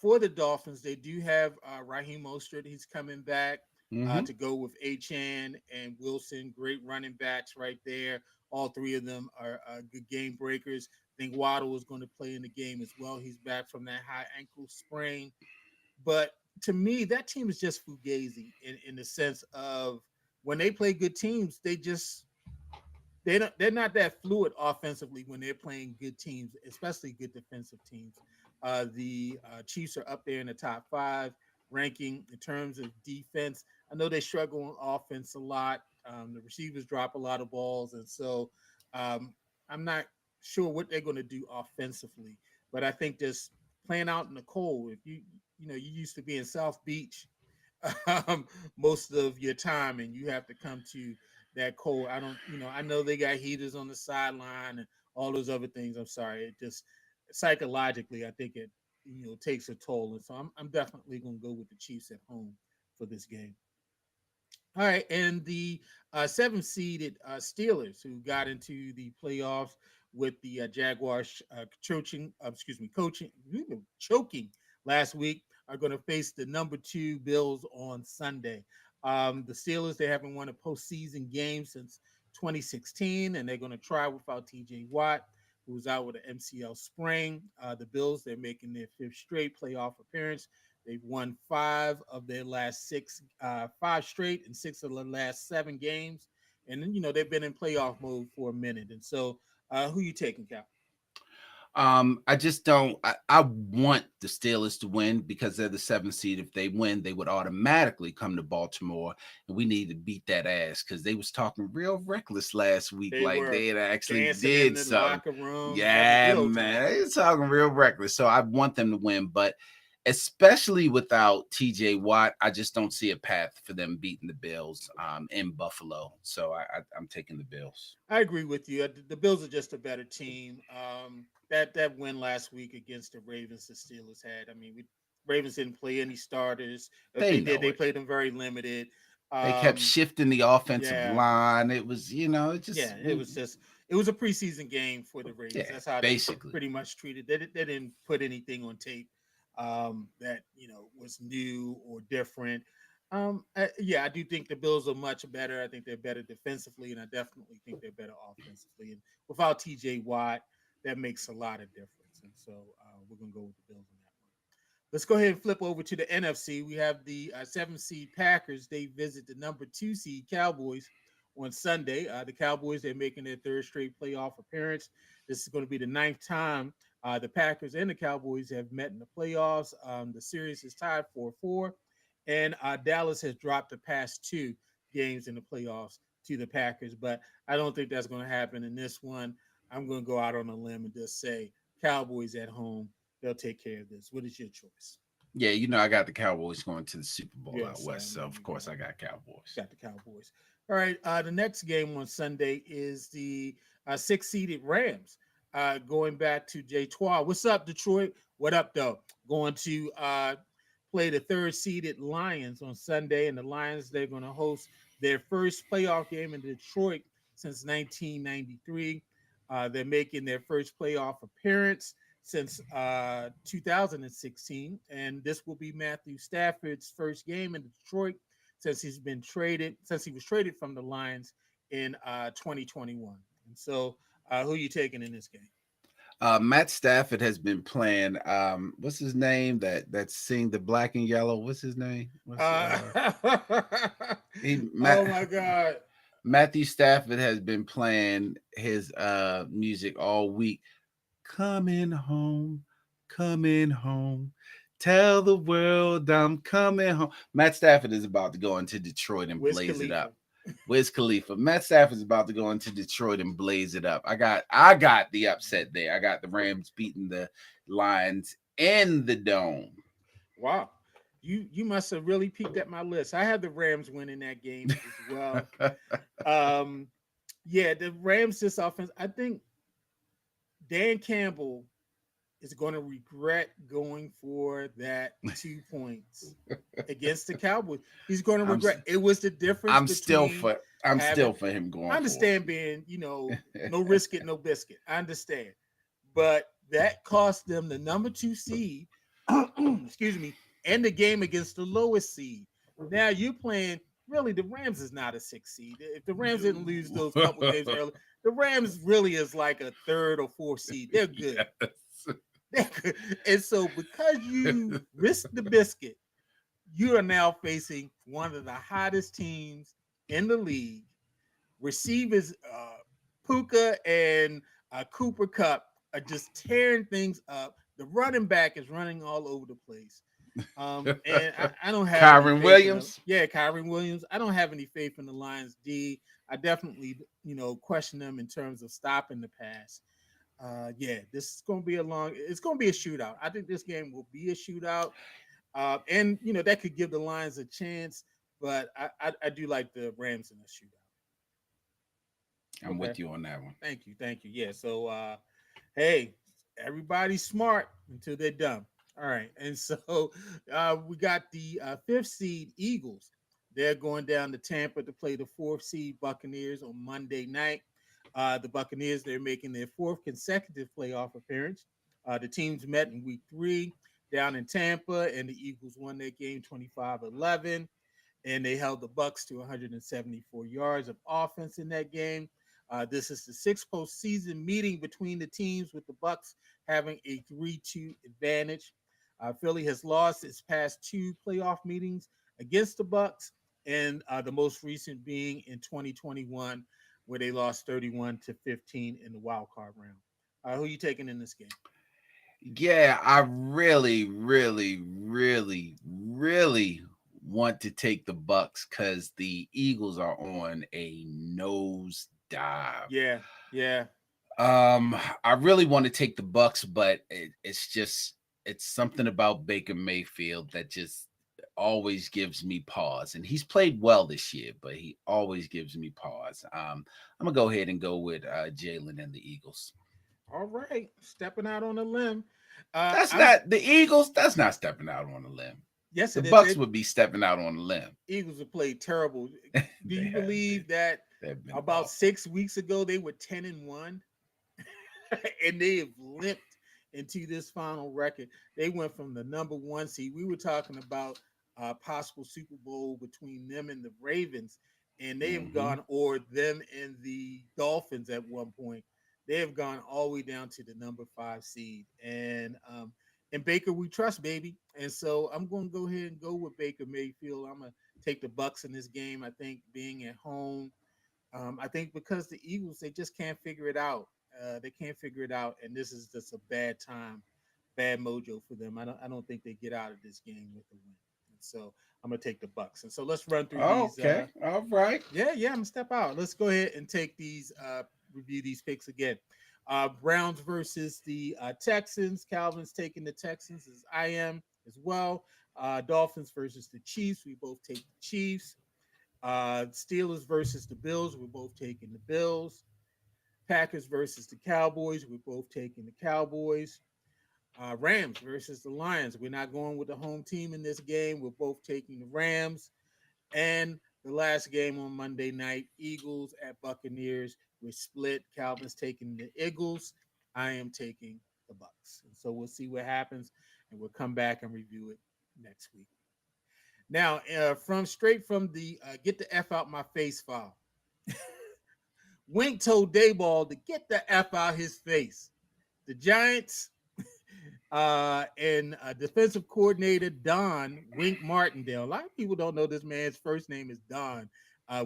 For the Dolphins, they do have Raheem Mostert. He's coming back Hmm. to go with Achan and Wilson. Great running backs right there. All three of them are good game breakers. I think Waddle is going to play in the game as well. He's back from that high ankle sprain. But to me, that team is just fugazi in the sense of when they play good teams, they're not that fluid offensively when they're playing good teams, especially good defensive teams. The Chiefs are up there in the top five ranking in terms of defense. I know they struggle on offense a lot. The receivers drop a lot of balls, and so um, I'm not sure what they're going to do offensively. But I think just playing out in the cold. If you used to be in South Beach um, most of your time, and you have to come to that cold. I don't, I know they got heaters on the sideline and all those other things. I'm sorry, it just psychologically, I think it takes a toll, and so I'm definitely going to go with the Chiefs at home for this game. All right, and the seventh seeded Steelers, who got into the playoffs with the Jaguars choking last week, are going to face the number two Bills on Sunday. The Steelers, they haven't won a postseason game since 2016, and they're going to try without T.J. Watt, who's out with an MCL sprain. The Bills, they're making their fifth straight playoff appearance. They've won five of their last six, five straight, and six of the last seven games. And then, they've been in playoff mode for a minute. And so, who you taking, Cal? I just don't. I want the Steelers to win because they're the seventh seed. If they win, they would automatically come to Baltimore, and we need to beat that ass because they was talking real reckless last week, They like were they had actually dancing in did the something. locker room, having a Yeah, good old time. man, they was talking real reckless. So I want them to win, but especially without T.J. Watt, I just don't see a path for them beating the Bills in Buffalo. So I'm taking the Bills. I agree with you. The Bills are just a better team. That win last week against the Ravens, the Steelers had. I mean, Ravens didn't play any starters. If They they did, know they it. played them very limited. They kept Um, shifting the offensive yeah, line. It was, it yeah, just it was a preseason game for the Ravens. yeah, That's how they basically. pretty much treated. They didn't put anything on tape that was new or different. Yeah, I do think the Bills are much better. I think they're better defensively, and I definitely think they're better offensively. And without T.J. Watt, that makes a lot of difference. And so we're gonna go with the Bills on that one. Let's go ahead and flip over to the NFC. We have the seven seed Packers. They visit the number two seed Cowboys on Sunday. The Cowboys, they're making their third straight playoff appearance. This is going to be the ninth time the Packers and the Cowboys have met in the playoffs. The series is tied 4-4, and Dallas has dropped the past two games in the playoffs to the Packers. But I don't think that's going to happen in this one. I'm going to go out on a limb and just say Cowboys at home, they'll take care of this. What is your choice? Yeah, I got the Cowboys going to the Super Bowl out Yes, I west, so know of you course I got Cowboys. got the Cowboys. All right. The next game on Sunday is the six-seeded Rams. Going back to Jay Twa. What's up, Detroit? What up, though? Going to play the third-seeded Lions on Sunday, and the Lions, they're going to host their first playoff game in Detroit since 1993. They're making their first playoff appearance since 2016, and this will be Matthew Stafford's first game in Detroit since he was traded from the Lions in 2021. And so, who are you taking in this game? Matt Stafford has been playing. What's his name? That sing the black and yellow. What's his name? What's he Matt Oh my God! Matthew Stafford has been playing his music all week. Coming home, coming home. Tell the world I'm coming home. Matt Stafford is about to go into Detroit and Wiz blaze it Khalifa. up. Wiz Khalifa. Matt Stafford is about to go into Detroit and blaze it up. I got the upset there. I got the Rams beating the Lions in the dome. Wow. You must have really peeked at my list. I had the Rams winning that game as well. Um, yeah, the Rams this offense. I think Dan Campbell is going to regret going for that 2 points against the Cowboys. He's going to I'm regret. It was the difference I'm still between for I'm having. still for him I going for understand being, no risk it, no biscuit. I understand, but that cost them the number 2 seed. Excuse me, and the game against the lowest seed. Now you're playing. Really, the Rams is not a 6 seed. If the Rams didn't lose those couple games it. early, the Rams really is like a third or fourth seed. They're good. They're good. And so, because you risked the biscuit, you are now facing one of the hottest teams in the league. Receivers, Puka and Cooper Cup are just tearing things up. The running back is running all over the place. And I don't have any Kyron faith in them. Williams. Yeah, Kyron Williams. I don't have any faith in the Lions D. I definitely, question them in terms of stopping the pass. Yeah, this is going to be it's going to be a shootout. I think this game will be a shootout. And, that could give the Lions a chance, but I do like the Rams in the shootout. I'm Okay. with you on that one. Thank you. Thank you. Yeah. So, hey, everybody's smart until they're dumb. All right. And so we got the fifth seed Eagles. They're going down to Tampa to play the fourth seed Buccaneers on Monday night. The Buccaneers, they're making their fourth consecutive playoff appearance. The teams met in week 3 down in Tampa, and the Eagles won their game 25-11, and they held the Bucks to 174 yards of offense in that game. This is the sixth postseason meeting between the teams, with the Bucks having a 3-2 advantage. Philly has lost its past 2 playoff meetings against the Bucks, and the most recent being in 2021, where they lost 31-15 in the wild card round. Who are you taking in this game? Yeah, I really, really, really, really want to take the Bucks because the Eagles are on a nose dive. Yeah, yeah. I really want to take the Bucks, but it's something about Baker Mayfield that just always gives me pause. And he's played well this year, but he always gives me pause. I'm gonna go ahead and go with Jalen and the Eagles. All right, stepping out on a limb. That's I'm not the Eagles. That's not stepping out on a limb. Yes, The it is. Bucks would be stepping out on a limb. Eagles have played terrible. Do They you have believe been. that They've been about awful. 6 weeks ago they were 10-1, and they have limped into this final record? They went from the number 1 seed. We were talking about a possible Super Bowl between them and the Ravens, and they have Hmm. gone, or them and the Dolphins at one point. They have gone all the way down to the number 5 seed, and Baker we trust, baby. And so I'm going to go ahead and go with Baker Mayfield. I'm going to take the Bucks in this game. I think being at home, I think because the Eagles, they just can't figure it out. They can't figure it out, and this is just a bad time, bad mojo for them. I don't think they get out of this game with a win. And so I'm gonna take the Bucks. And so let's run through these. Okay. All right. Yeah, I'm gonna step out. Let's go ahead and take these. Review these picks again. Browns versus the Texans. Calvin's taking the Texans, as I am as well. Dolphins versus the Chiefs. We both take the Chiefs. Steelers versus the Bills. We're both taking the Bills. Packers versus the Cowboys. We're both taking the Cowboys. Rams versus the Lions. We're not going with the home team in this game. We're both taking the Rams. And the last game on Monday night, Eagles at Buccaneers. We're split. Calvin's taking the Eagles. I am taking the Bucks. And so we'll see what happens, and we'll come back and review it next week. Now, straight from the get the F out my face file. Wink told Dayball to get the F out his face. The Giants and defensive coordinator Don Wink Martindale. A lot of people don't know this man's first name is Don.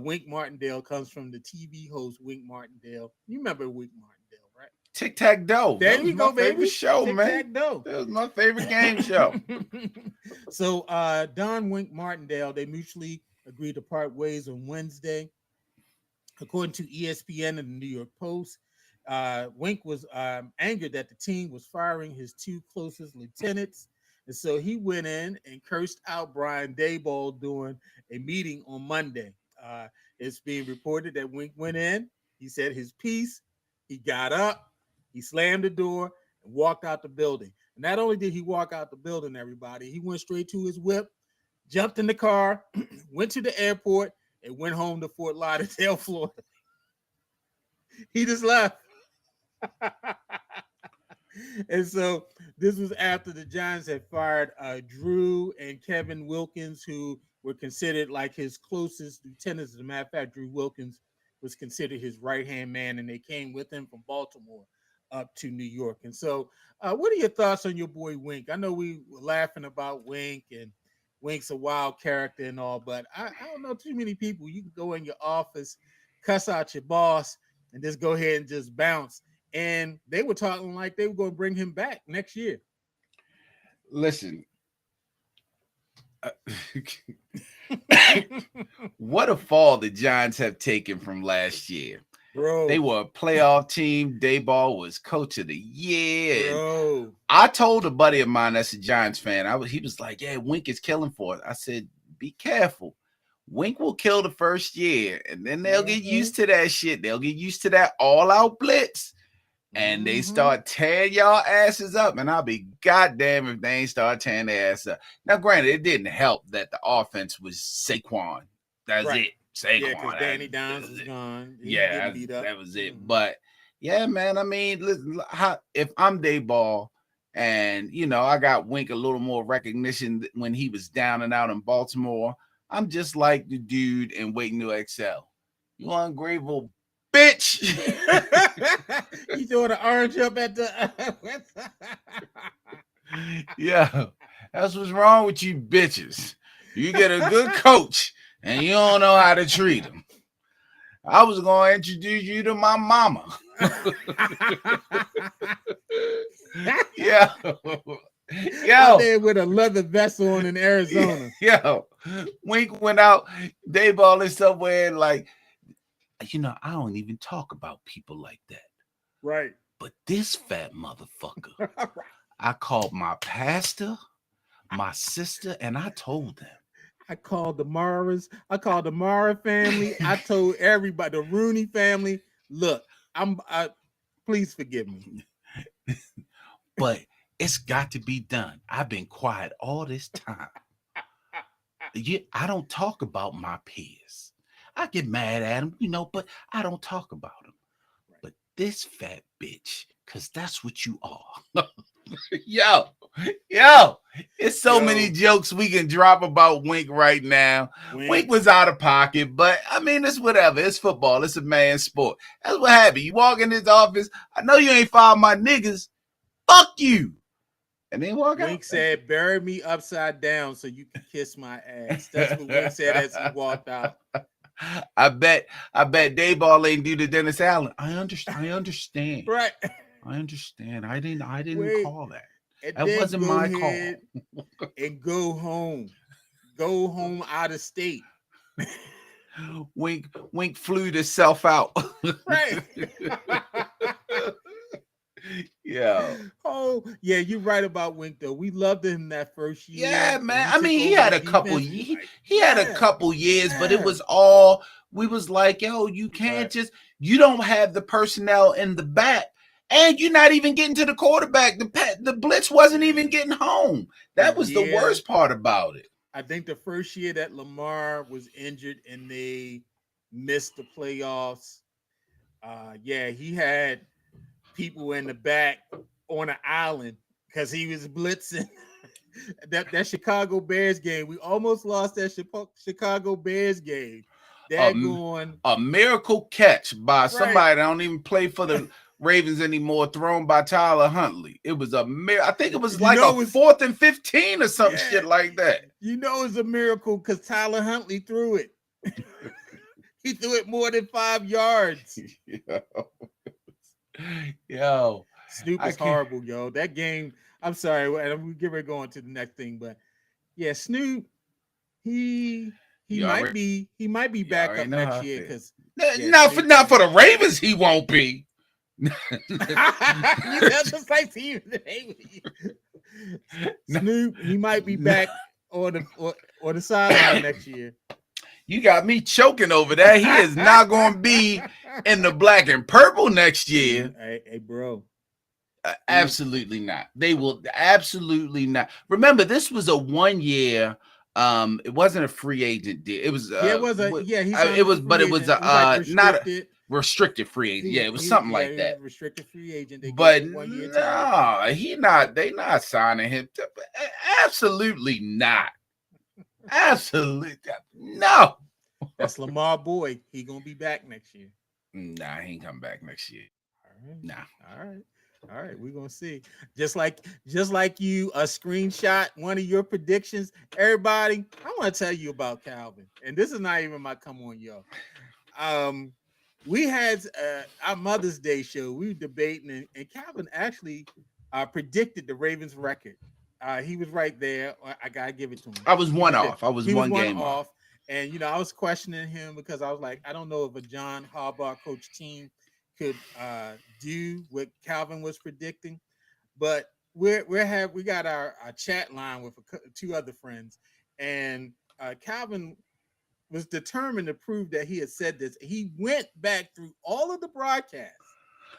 Wink Martindale comes from the TV host Wink Martindale. You remember Wink Martindale, right? Tic Tac Doe. There you go, baby. Favorite show, man. Tic-tac-toe. That was my favorite game show. So Don Wink Martindale, they mutually agreed to part ways on Wednesday. According to ESPN and the New York Post, Wink was angered that the team was firing his two closest lieutenants. And so he went in and cursed out Brian Daboll during a meeting on Monday. It's being reported that Wink went in, he said his piece, he got up, he slammed the door, and walked out the building. And not only did he walk out the building, everybody, he went straight to his whip, jumped in the car, went to the airport, and went home to Fort Lauderdale, Florida. He just left. And so this was after the Giants had fired Drew and Kevin Wilkins, who were considered like his closest lieutenants. As a matter of fact, Drew Wilkins was considered his right-hand man, and they came with him from Baltimore up to New York. And so what are your thoughts on your boy Wink? I know we were laughing about Wink, and Wink's a wild character and all, but I don't know too many people. You can go in your office, cuss out your boss, and just go ahead and just bounce. And they were talking like they were going to bring him back next year. Listen, what a fall the Giants have taken from last year. Bro, they were a playoff team. Dayball was coach of the year. Bro. I told a buddy of mine that's a Giants fan. He was like, "Yeah, Wink is killing for it." I said, "Be careful. Wink will kill the first year, and then they'll get used to that shit. They'll get used to that all-out blitz, and they start tearing y'all asses up. And I'll be goddamn if they ain't start tearing their ass up." Now, granted, it didn't help that the offense was Saquon. That's it. Saquon. Yeah, because Danny Downs was gone. That was it. But yeah, man. I mean, listen, if I'm Dayball, and I got Wink a little more recognition when he was down and out in Baltimore, I'm just like the dude in Waiting to Excel. You ungrateful bitch. You throw the orange up at the. Yeah, that's what's wrong with you bitches. You get a good coach, and you don't know how to treat him. I was going to introduce you to my mama. Yeah. Out there with a leather vest on in Arizona. Yo, Wink went out, Dayball is somewhere like, I don't even talk about people like that. Right. But this fat motherfucker, I called my pastor, my sister, and I told them. I called the Maras. I called the Mara family. I told everybody, the Rooney family, look, please forgive me. But it's got to be done. I've been quiet all this time. I don't talk about my peers. I get mad at them, but I don't talk about them. Right. But this fat bitch, because that's what you are. Yo, it's so many jokes we can drop about Wink right now. Wink was out of pocket, but I mean, it's whatever. It's football. It's a man's sport. That's what happened. You walk in his office, I know you ain't fired my niggas. Fuck you. And then walk out. Wink said, "Bury me upside down so you can kiss my ass." That's what Wink said as he walked out. I bet Dayball ain't do the Dennis Allen. I understand. Right. I understand. I didn't call that. That wasn't my call. And go home. Go home out of state. Wink flew himself out. Right. Yeah. Oh, yeah, you're right about Wink though. We loved him that first year. Yeah, man. I mean, he had a couple. He had a couple years, but it was all we was like, yo, you can't you don't have the personnel in the back, and you're not even getting to the quarterback. The blitz wasn't even getting home. That was the worst part about it. I think the first year that Lamar was injured and they missed the playoffs. He had people in the back on an island because he was blitzing. that Chicago Bears game. We almost lost that Chicago Bears game. A miracle catch by somebody that don't even play for the Ravens anymore, thrown by Tyler Huntley. It was a I think it was like a 4th and 15 or some shit like that. You know it's a miracle because Tyler Huntley threw it. He threw it more than 5 yards. Yo. Snoop is horrible, yo. That game, I'm sorry, we get ready to go on to the next thing, but yeah, Snoop, he might be back up next year because not for the Ravens, he won't be. That's just like Snoop, he might be back on the sideline next year. You got me choking over that. He is not going to be in the black and purple next year. Hey, bro. Absolutely not. They will absolutely not. Remember, this was a 1 year. It wasn't a free agent deal. It was. It was not a restricted free agent. Yeah, it was something like that. Restricted free agent. But no, they not signing him. Absolutely not. Absolutely no. That's Lamar Boyd. He gonna be back next year. Nah, he ain't coming back next year. All right. Nah. All right, we're gonna see. Just like you screenshot one of your predictions. Everybody, I want to tell you about Calvin. And this is not even my come on, yo. We had our Mother's Day show. We were debating, and Calvin actually predicted the Ravens record. He was right there. I gotta give it to him. I was one off. I was one game off. And I was questioning him because I was like, I don't know if a John Harbaugh coach team could do what Calvin was predicting, but we got our chat line with 2 other friends, and Calvin was determined to prove that he had said this. He went back through all of the broadcasts.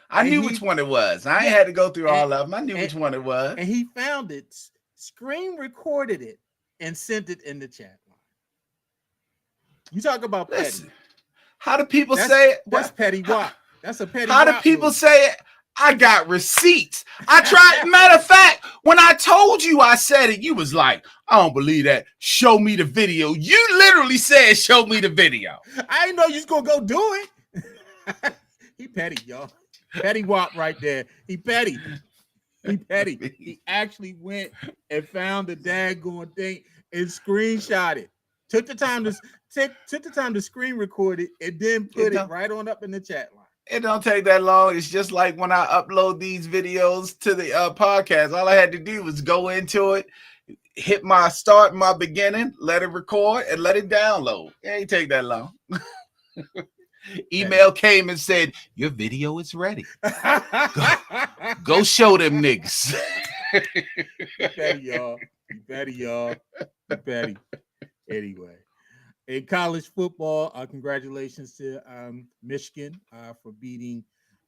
I knew which one it was. I ain't had to go through all of them. I knew which one it was. And he found it, screen recorded it, and sent it in the chat line. You talk about petty. Listen, how do people say it? That's petty wop. That's a petty. How do people say it? I got receipts. I tried. Matter of fact, when I told you I said it, you was like, I don't believe that. Show me the video. You literally said, show me the video. I didn't know you was going to go do it. He petty, y'all. Petty wop right there. He petty. He actually went and found the daggone thing and screenshot it. Took the time to screen record it and then put it right on up in the chat line. It don't take that long. It's just like when I upload these videos to the podcast. All I had to do was go into it, hit my start, my beginning, let it record, and let it download. It ain't take that long. Email came and said, your video is ready. Go show them niggas. Petty, y'all. Anyway. In college football, congratulations to Michigan for beating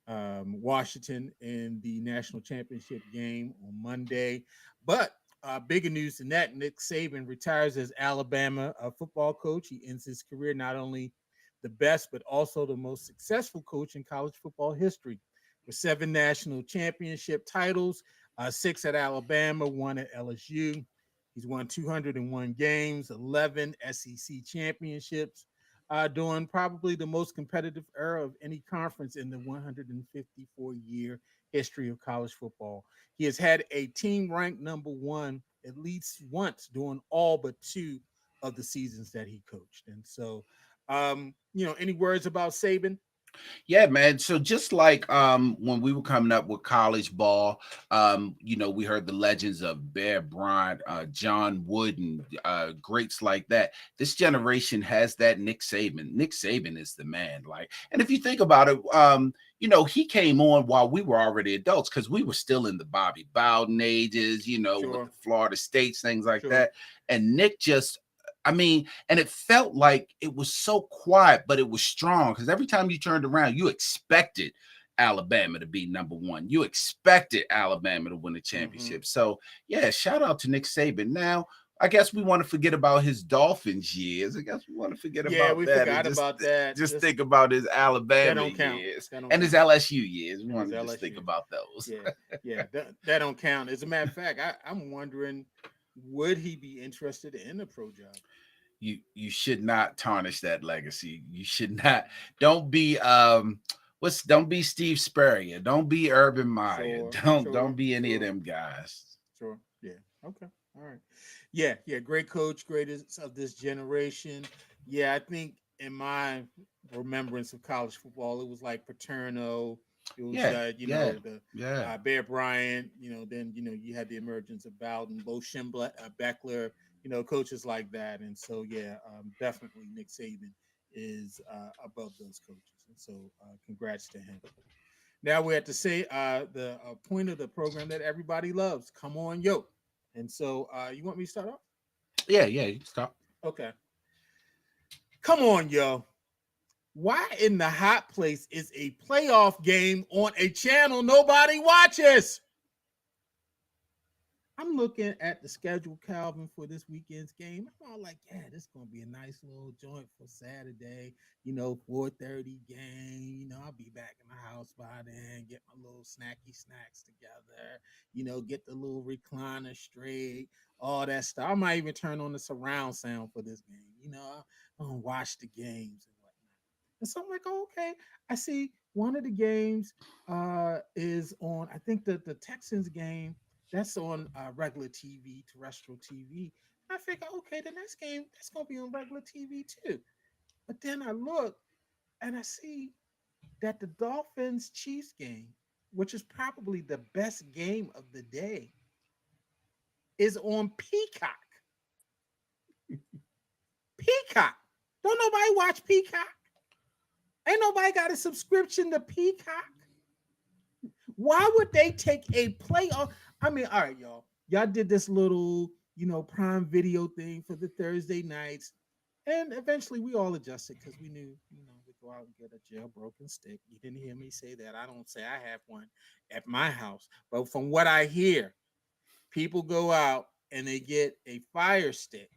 Washington in the national championship game on Monday. But bigger news than that, Nick Saban retires as Alabama football coach. He ends his career not only the best, but also the most successful coach in college football history with 7 national championship titles, 6 at Alabama, 1 at LSU. He's won 201 games, 11 SEC championships, during probably the most competitive era of any conference in the 154-year history of college football. He has had a team ranked number 1 at least once during all but 2 of the seasons that he coached. And so, any words about Saban? Yeah, man. So just like when we were coming up with college ball, we heard the legends of Bear Bryant, John Wooden, greats like that. This generation has that Nick Saban. Nick Saban is the man. And if you think about it, he came on while we were already adults because we were still in the Bobby Bowden ages, with the Florida States, things like that. And Nick and it felt like it was so quiet, but it was strong because every time you turned around, you expected Alabama to be number 1. You expected Alabama to win the championship. So, yeah, shout out to Nick Saban. Now, I guess we want to forget about his Dolphins years. I guess we want to forget about we that. forgot about that. Just think about his Alabama years and his LSU years. We want to just think about those. That don't count. As a matter of fact, I'm wondering, would he be interested in a pro job? You should not tarnish that legacy. You should not. Don't be don't be Steve Spurrier. Don't be Urban Meyer. Don't be any of them guys. Sure. Yeah. Okay. All right. Yeah. Great coach, greatest of this generation. Yeah, I think in my remembrance of college football, it was like Paterno. It was Bear Bryant. Then you had the emergence of Bowden, Bo Schembler, Beckler. Coaches like that. And so definitely Nick Saban is above those coaches. And so congrats to him. Now we're at the point of the program that everybody loves. Come on, yo. And so you want me to start off? Yeah, you can start. Okay. Come on, yo. Why in the hot place is a playoff game on a channel nobody watches? I'm looking at the schedule, Calvin, for this weekend's game. I'm all like, this is going to be a nice little joint for Saturday, 4:30 game. I'll be back in the house by then, get my little snacky snacks together, get the little recliner straight, all that stuff. I might even turn on the surround sound for this game. I'm going to watch the games and whatnot. And so I'm like, okay. I see one of the games is on, I think the Texans game, that's on regular TV, terrestrial TV. I figure, okay, the next game, that's going to be on regular TV too. But then I look and I see that the Dolphins-Chiefs game, which is probably the best game of the day, is on Peacock. Peacock. Don't nobody watch Peacock? Ain't nobody got a subscription to Peacock? Why would they take a playoff? I mean, all right, y'all. Y'all did this little, Prime Video thing for the Thursday nights. And eventually we all adjusted because we knew, we go out and get a jailbroken stick. You didn't hear me say that. I don't say I have one at my house. But from what I hear, people go out and they get a Fire Stick.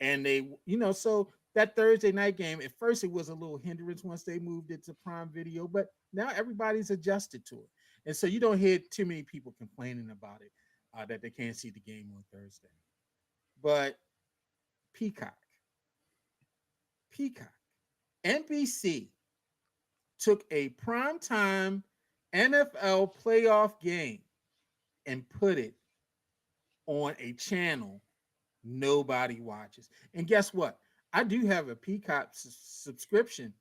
And they, so that Thursday night game, at first it was a little hindrance once they moved it to Prime Video, but now everybody's adjusted to it. And so you don't hear too many people complaining about it, that they can't see the game on Thursday. But Peacock, NBC took a primetime NFL playoff game and put it on a channel nobody watches. And guess what? I do have a Peacock subscription,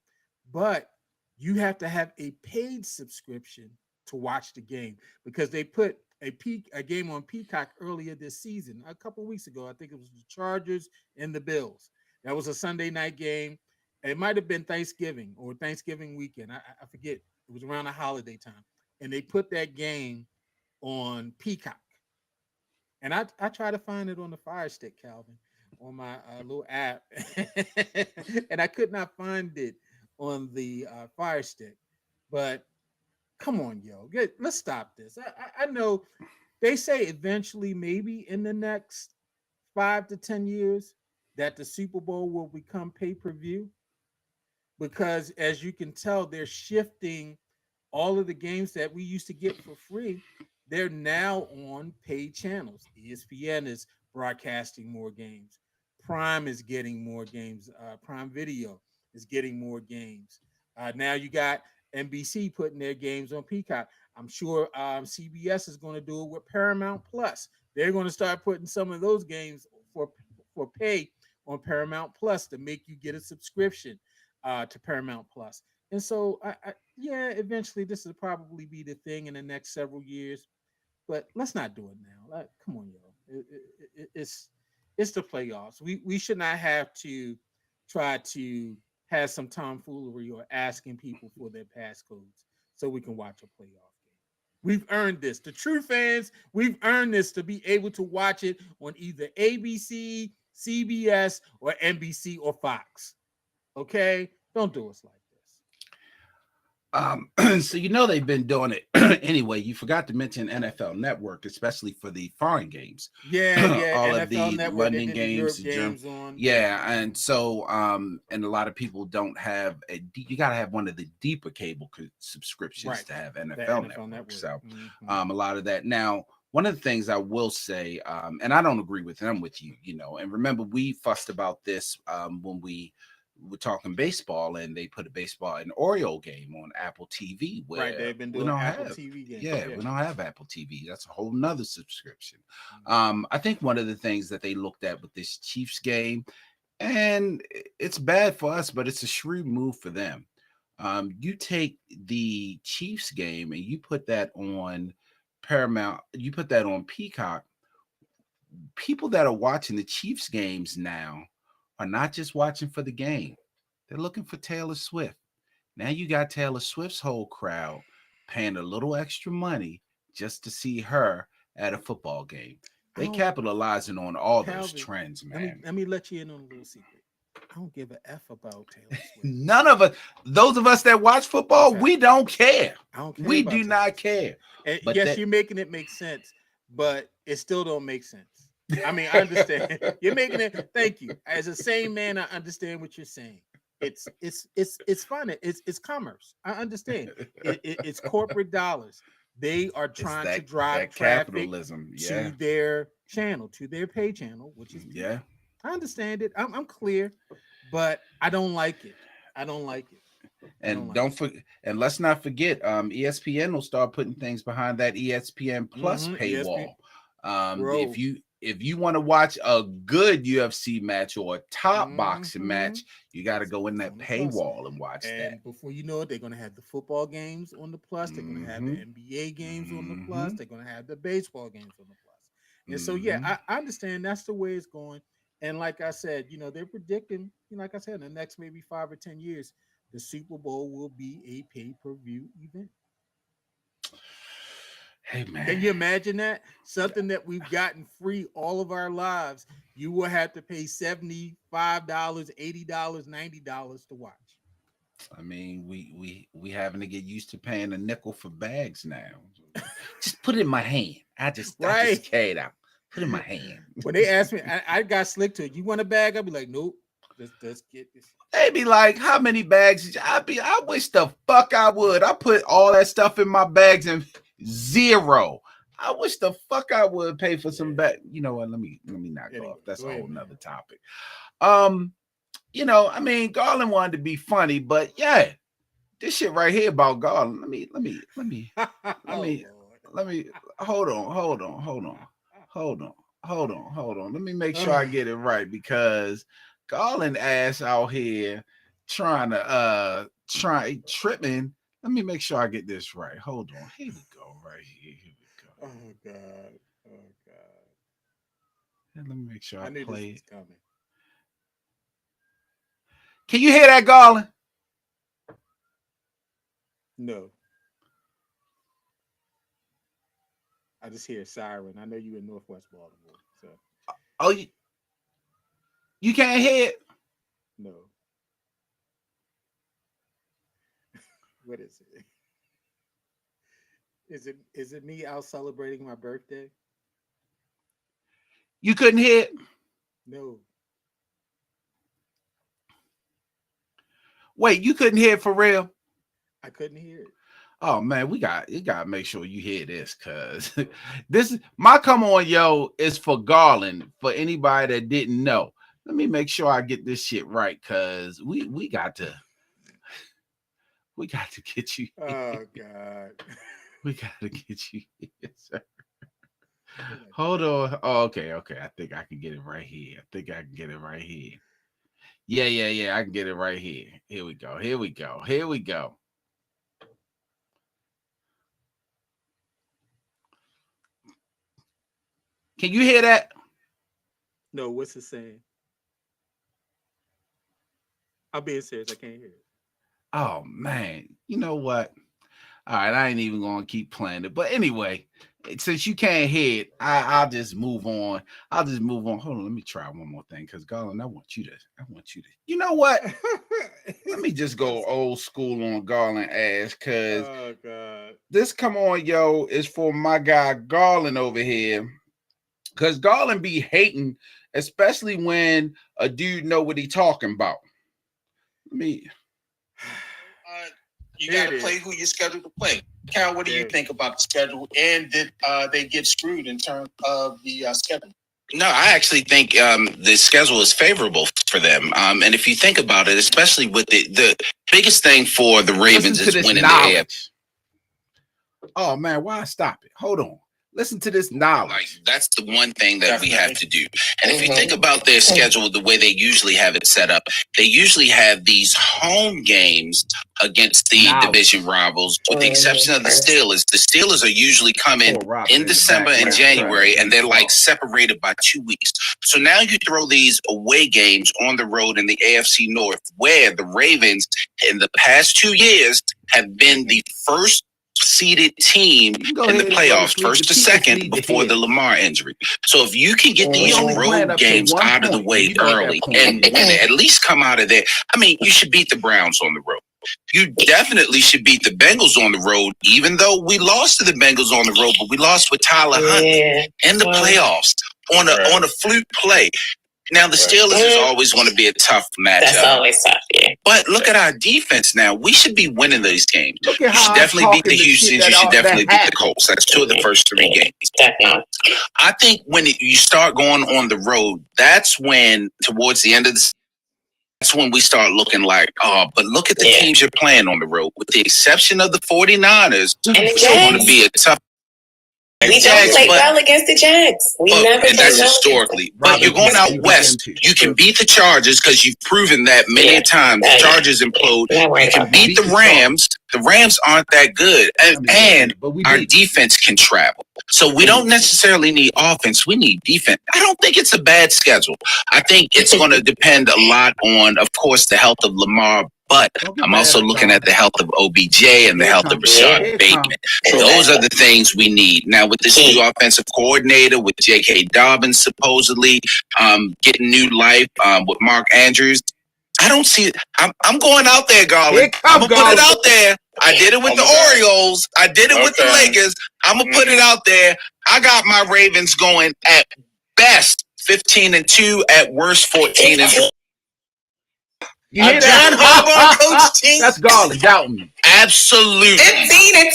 but you have to have a paid subscription to watch the game because they put a game on Peacock earlier this season, a couple of weeks ago. I think it was the Chargers and the Bills. That was a Sunday night game. It might have been Thanksgiving or Thanksgiving weekend. I forget. It was around the holiday time. And they put that game on Peacock. And I try to find it on the Fire Stick, Calvin, on my little app. And I could not find it on the Fire Stick. But come on, yo. Let's stop this. I know they say eventually, maybe in the next 5 to 10 years, that the Super Bowl will become pay-per-view. Because as you can tell, they're shifting all of the games that we used to get for free. They're now on paid channels. ESPN is broadcasting more games. Prime is getting more games. Prime Video is getting more games. Now you got NBC putting their games on Peacock. I'm sure CBS is going to do it with Paramount Plus. They're going to start putting some of those games for pay on Paramount Plus to make you get a subscription to Paramount Plus. And so, eventually this will probably be the thing in the next several years. But let's not do it now. Come on, yo. It's the playoffs. We should not have to try to have some tomfoolery or asking people for their passcodes so we can watch a playoff game. We've earned this. The true fans, we've earned this to be able to watch it on either ABC, CBS, or NBC or Fox. Okay? Don't do us like this. So they've been doing it anyway. You forgot to mention NFL Network, especially for the foreign games. Yeah. All NFL of the Network, London they did games, the Europe games on. yeah, and so and a lot of people don't have you got to have one of the deeper cable subscriptions to have NFL Network. So a lot of that. Now, one of the things I will say, and I don't agree with them with you, and remember we fussed about this when we were talking baseball, and they put an Oriole game on Apple TV, where they've been doing Apple TV games. Yeah, we don't have Apple TV. That's a whole nother subscription. I think one of the things that they looked at with this Chiefs game, and it's bad for us, but it's a shrewd move for them. You take the Chiefs game and you put that on Paramount, you put that on Peacock. People that are watching the Chiefs games now are not just watching for the game. They're looking for Taylor Swift. Now you got Taylor Swift's whole crowd paying a little extra money just to see her at a football game. They capitalizing on all those trends, man. Let me let you in on a little secret. I don't give a F about Taylor Swift. None of us, those of us that watch football, we don't care. I don't care. We do not care. And yes, you're making it make sense, but it still don't make sense. I mean, I understand. You're making it. Thank you. As a sane man, I understand what you're saying. It's fun. It's commerce. I understand. It's corporate dollars. They are trying to drive traffic capitalism to their channel, to their pay channel, which is I understand it. I'm clear, but I don't like it. I don't like it. And and let's not forget, ESPN will start putting things behind that ESPN Plus paywall. If you want to watch a good UFC match or a top boxing match, you got to go in that paywall and watch that. And before you know it, they're going to have the football games on the Plus. They're going to have the NBA games on the Plus. They're going to have the baseball games on the Plus. And so, I understand that's the way it's going. And like I said, they're predicting, like I said, in the next maybe 5 or 10 years, the Super Bowl will be a pay-per-view event. Hey, man. Can you imagine that? Something that we've gotten free all of our lives. You will have to pay $75, $80, $90 to watch. I mean, we having to get used to paying a nickel for bags now. Just put it in my hand. I just carry it out. Put it in my hand. When they ask me, I got slick to it. You want a bag? I'll be like, nope. Let's get this. They be like, how many bags? I wish the fuck I would. I put all that stuff in my bags and zero. I wish the fuck I would pay for some bag. You know what? Let me not go off. That's a whole nother topic. I mean, Garland wanted to be funny, but yeah, this shit right here about Garland. Let me hold on. Let me make sure I get it right, because Garland ass out here tripping. Let me make sure I get this right. Hold on. Here we go. Right here. Here we go. Oh God. And let me make sure I play it. Coming. Can you hear that, Garland? No. I just hear a siren. I know you in Northwest Baltimore. So. Oh, you can't hear it? No. What is it? Is it me out celebrating my birthday? You couldn't hear it? No. Wait, you couldn't hear it for real? I couldn't hear it. Oh man, you gotta make sure you hear this, cause this my come on yo is for Garland. For anybody that didn't know, let me make sure I get this shit right, cause we got to get you. Oh God, we gotta get you here, sir. Hold on. Oh, okay. I think I can get it right here. Yeah. I can get it right here. Here we go. Can you hear that? No, what's it saying? I'm being serious. I can't hear it. Oh man, you know what? All right, I ain't even gonna keep playing it. But anyway, since you can't hear it, I'll just move on. I'll just move on. Hold on, let me try one more thing, because Garland, I want you to. You know what? Let me just go old school on Garland ass, because this come on, yo, is for my guy Garland over here. Because Garland be hating, especially when a dude know what he talking about. Let me. You got to play who you're scheduled to play. Cal, what do you think about the schedule? And did they get screwed in terms of the schedule? No, I actually think the schedule is favorable for them. And if you think about it, especially with the biggest thing for the Ravens is winning the AFC. Oh, man, why stop it? Hold on. Listen to this knowledge. Like, that's the one thing that we have to do. And if you think about their schedule, the way they usually have it set up, they usually have these home games against the division rivals, with the exception of the Steelers. The Steelers are usually coming in December and January, and they're like separated by 2 weeks. So now you throw these away games on the road in the AFC North, where the Ravens in the past 2 years have been the first seeded team in the playoffs, first to second, before the Lamar injury. So if you can get these road games out of the way early and at least come out of there, I mean, you should beat the Browns on the road. You definitely should beat the Bengals on the road, even though we lost to the Bengals on the road, but we lost with Tyler Huntley in the playoffs on a fluke play. Now, the Steelers is always going to be a tough matchup. That's always tough, yeah. But look at our defense now. We should be winning these games. You should definitely beat the Houstons. You should definitely beat the Colts. That's 2 of the first 3 games. Definitely. I think when you start going on the road, that's when, towards the end of the season, that's when we start looking like, oh, but look at the teams you're playing on the road. With the exception of the 49ers, it's going to be a tough. We don't play well against the Jags. We never play that's well historically. But you're going out west. You can beat the Chargers because you've proven that many times. The Chargers implode. You can beat the Rams. The Rams aren't that good. And our defense can travel. So we don't necessarily need offense. We need defense. I don't think it's a bad schedule. I think it's going to depend a lot on, of course, the health of Lamar. But I'm also looking at the health of OBJ and the health of Rashad Bateman. Those are the things we need. Now, with this new offensive coordinator, with J.K. Dobbins supposedly getting new life, with Mark Andrews, I don't see it. I'm going out there, Garland. I'm going to put it out there. I did it with the Orioles. I did it with the Lakers. I'm going to put it out there. I got my Ravens going at best 15-2, at worst 14-2. You hear John Harbaugh coach team? That's Garland doubting me. Absolutely. 15-2.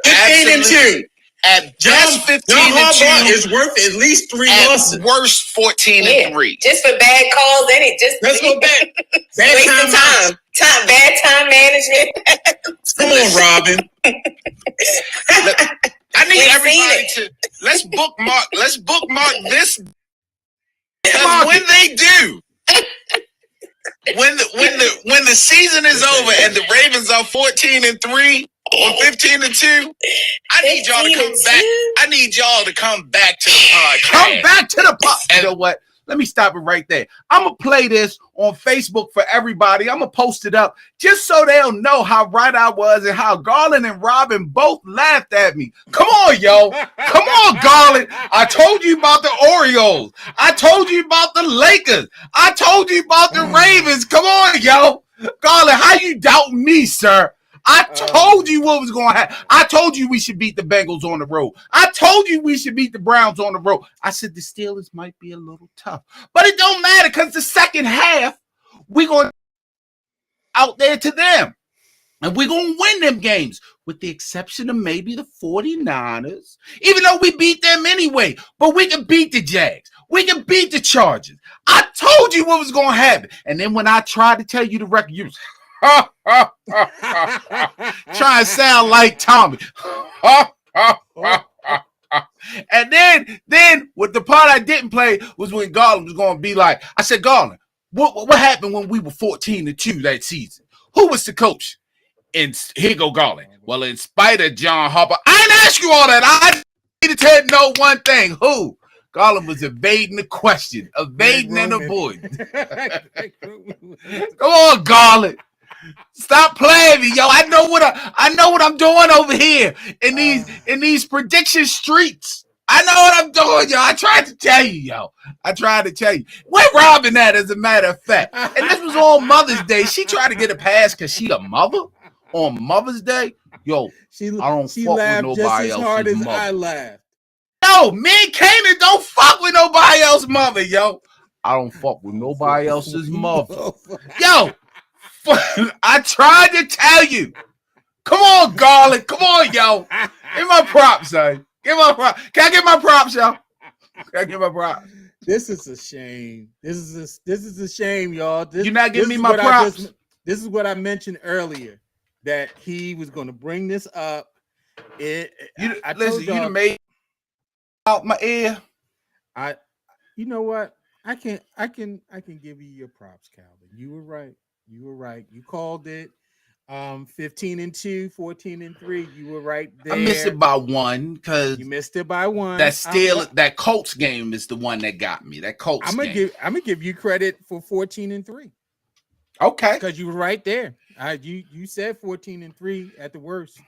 15-2. At best 15-2 is worth at least 3 losses. At worst 14-3. Just for bad calls, ain't it? Just let's go back. Bad time management. Come on, Robin. I need everybody to let's bookmark this. Because when they do. When the season is over and the Ravens are 14-3 or 15-2, I need y'all to come back. I need y'all to come back to the podcast. Come back to the podcast. You know what? Let me stop it right there. I'm going to play this on Facebook for everybody. I'm going to post it up just so they'll know how right I was and how Garland and Robin both laughed at me. Come on, yo. Come on, Garland. I told you about the Orioles. I told you about the Lakers. I told you about the Ravens. Come on, yo. Garland, how you doubting me, sir? I told you what was going to happen. I told you we should beat the Bengals on the road. I told you we should beat the Browns on the road. I said the Steelers might be a little tough. But it don't matter because the second half, we're going out there to them. And we're going to win them games, with the exception of maybe the 49ers, even though we beat them anyway. But we can beat the Jags. We can beat the Chargers. I told you what was going to happen. And then when I tried to tell you the record, you was try and sound like Tommy. And then what the part I didn't play was when Garland was going to be like, I said, Garland, what happened when we were 14-2 that season? Who was the coach? And here go Garland. Well, in spite of John Harbaugh, I didn't ask you all that. I needed to know one thing. Who? Garland was evading the question, evading and avoiding. Come on, Garland. Stop playing me, yo. I know what I'm doing over here in these prediction streets. I know what I'm doing, yo. I tried to tell you, yo. Where Robin at, as a matter of fact. And this was on Mother's Day. She tried to get a pass because she a mother on Mother's Day. Yo, I don't she fuck with laughed just nobody as else's hard as mother. I laughed. Yo, me and Kanan don't fuck with nobody else's mother, yo. I don't fuck with nobody else's mother. Yo, I tried to tell you. Come on, Garland. Come on, yo. Give my props, son. Give my props. Can I get my props, yo? Can I get my props? This is a shame. This is a shame, y'all. You're not giving me my props. This is what I mentioned earlier, that he was going to bring this up. You done made out my ear. You know what? I can give you your props, Calvin. You were right. You called it. 15-2, 14-3. You were right there. I missed it by one because you missed it by one. That Colts game is the one that got me. That Colts game. I'm gonna give you credit for 14-3. Okay, because you were right there. You said 14-3 at the worst,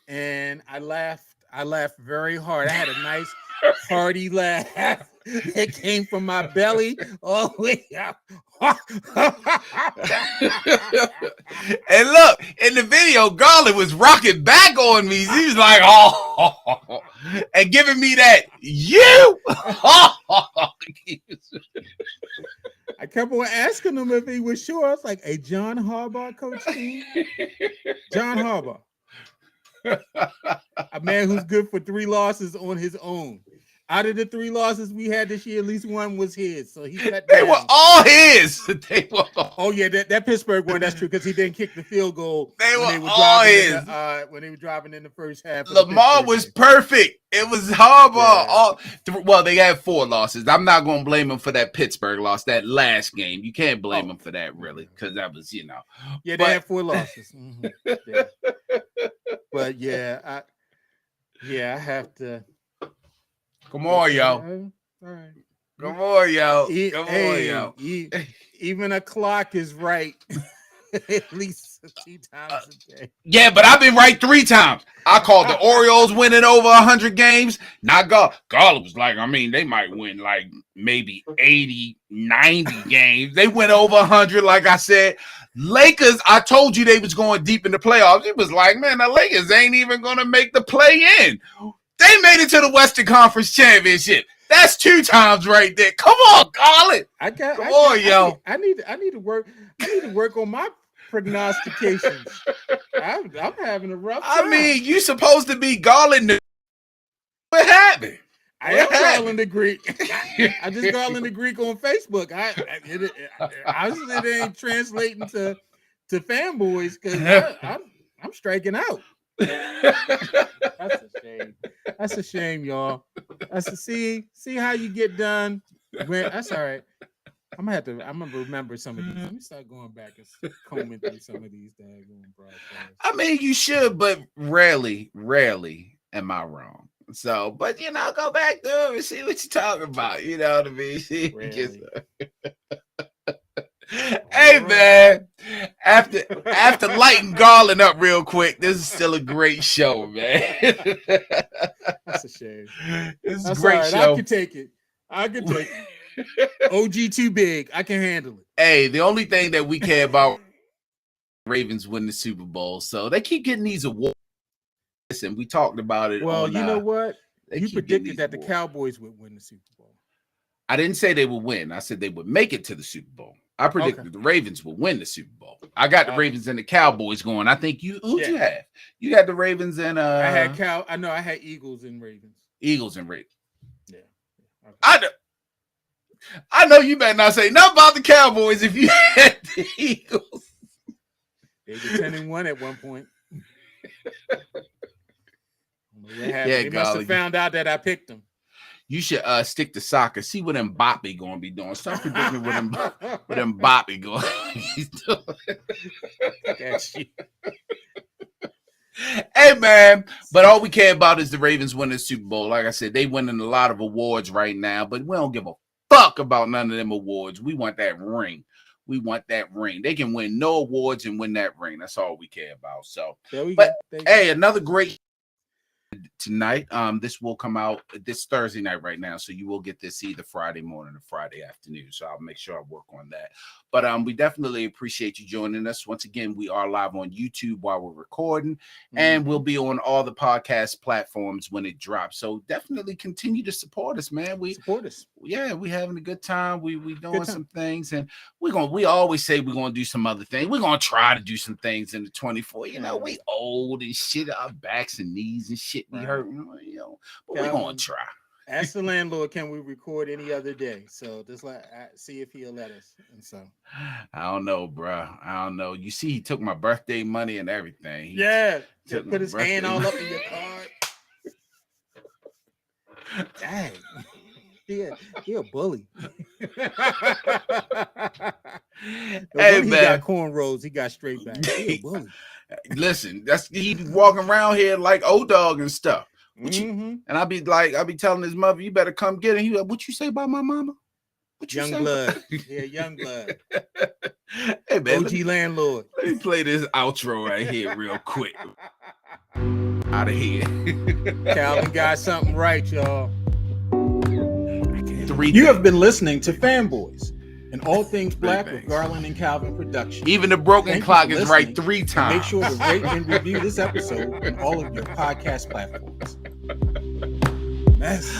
and I laughed. I laughed very hard. I had a nice hearty laugh. It came from my belly all the way up. And look, in the video, Garland was rocking back on me. He was like, oh, and giving me that, you. I kept on asking him if he was sure. I was like, hey, John Harbaugh, Coach team? John Harbaugh. A man who's good for 3 losses on his own. Out of the 3 losses we had this year, at least one was his. So he cut They down. were all his. Oh yeah, that Pittsburgh one. That's true because he didn't kick the field goal. They were all his. When they were driving in the first half. Lamar was perfect. It was Harbaugh. Yeah. Well, they had 4 losses. I'm not going to blame him for that Pittsburgh loss, that last game. You can't blame him for that, really, because that was, Yeah, they had 4 losses. Mm-hmm. Yeah. But I have to. Come on, yo. All right. Come on, yo. Come on, yo. Even a clock is right. At least 2 times a day. Yeah, but I've been right 3 times. I called the Orioles winning over 100 games. Not Garland. Garland was like, they might win like maybe 80, 90 games. They went over 100, like I said. Lakers, I told you they was going deep in the playoffs. It was like, man, the Lakers ain't even going to make the play-in. They made it to the Western Conference Championship. That's 2 times right there. Come on, Garland. Come on, yo. I need to work. I need to work on my prognostications. I'm having a rough time. You supposed to be Garland. What happened? I am Garland the Greek. I just Garland the Greek on Facebook. Obviously it ain't translating to Fanboys because I'm striking out. That's a shame. That's a shame, y'all. See how you get done. That's all right. I'm gonna remember some of these. Let me start going back and combing through some of these daggone broadcasts. You should, but rarely am I wrong. So, but go back to him and see what you're talking about. You know what I mean? Hey man, after lighting Garland up real quick, this is still a great show, man. That's a shame. It's a great show. I can take it. OG too big. I can handle it. Hey, the only thing that we care about, Ravens win the Super Bowl, so they keep getting these awards. Listen, we talked about it. Well, you know what? You predicted that the Cowboys would win the Super Bowl. I didn't say they would win. I said they would make it to the Super Bowl. I predicted the Ravens would win the Super Bowl. I got the Ravens and the Cowboys going. I think you have? You got the Ravens and I had I had Eagles and Ravens. Eagles and Ravens. Yeah. Okay. I know you better not say nothing about the Cowboys if you had the Eagles. They were 10-1 at one point. Yeah, they must have found out that I picked them. You should stick to soccer. See what Mbappe gonna be doing. Start predicting what Mbappe going he's doing. Got you. Hey man, but all we care about is the Ravens winning the Super Bowl. Like I said, they winning a lot of awards right now, but we don't give a fuck about none of them awards. We want that ring. We want that ring. They can win no awards and win that ring. That's all we care about. So, there we but go. hey, another great tonight. This will come out this Thursday night right now, so you will get this either Friday morning or Friday afternoon. So I'll make sure I work on that. But we definitely appreciate you joining us. Once again, we are live on YouTube while we're recording, and we'll be on all the podcast platforms when it drops. So definitely continue to support us, man. Support us. Yeah, we having a good time. We doing some things, and we always say we're gonna do some other things. We're gonna try to do some things in the 24. You know, we old and shit, our backs and knees and shit be hurting, but we're gonna try. Ask the landlord, can we record any other day? So just see if he'll let us. And so I don't know, bro. I don't know. You see, he took my birthday money and everything. He put his hand all up in your card. Dang. He a bully. Hey, man. He got cornrows. He got straight back. He a bully. Listen, he be walking around here like O-Dog and stuff. And I be telling his mother, you better come get him. He like, what you say about my mama? Young blood. Yeah, young blood. Hey, man. OG landlord. Let me play this outro right here real quick. Out of here. Calvin got something right, y'all. You things. Have been listening to Fanboys, an all things black with Garland and Calvin production. Even the broken clock is right 3 times. Make sure to rate and review this episode on all of your podcast platforms. Mess.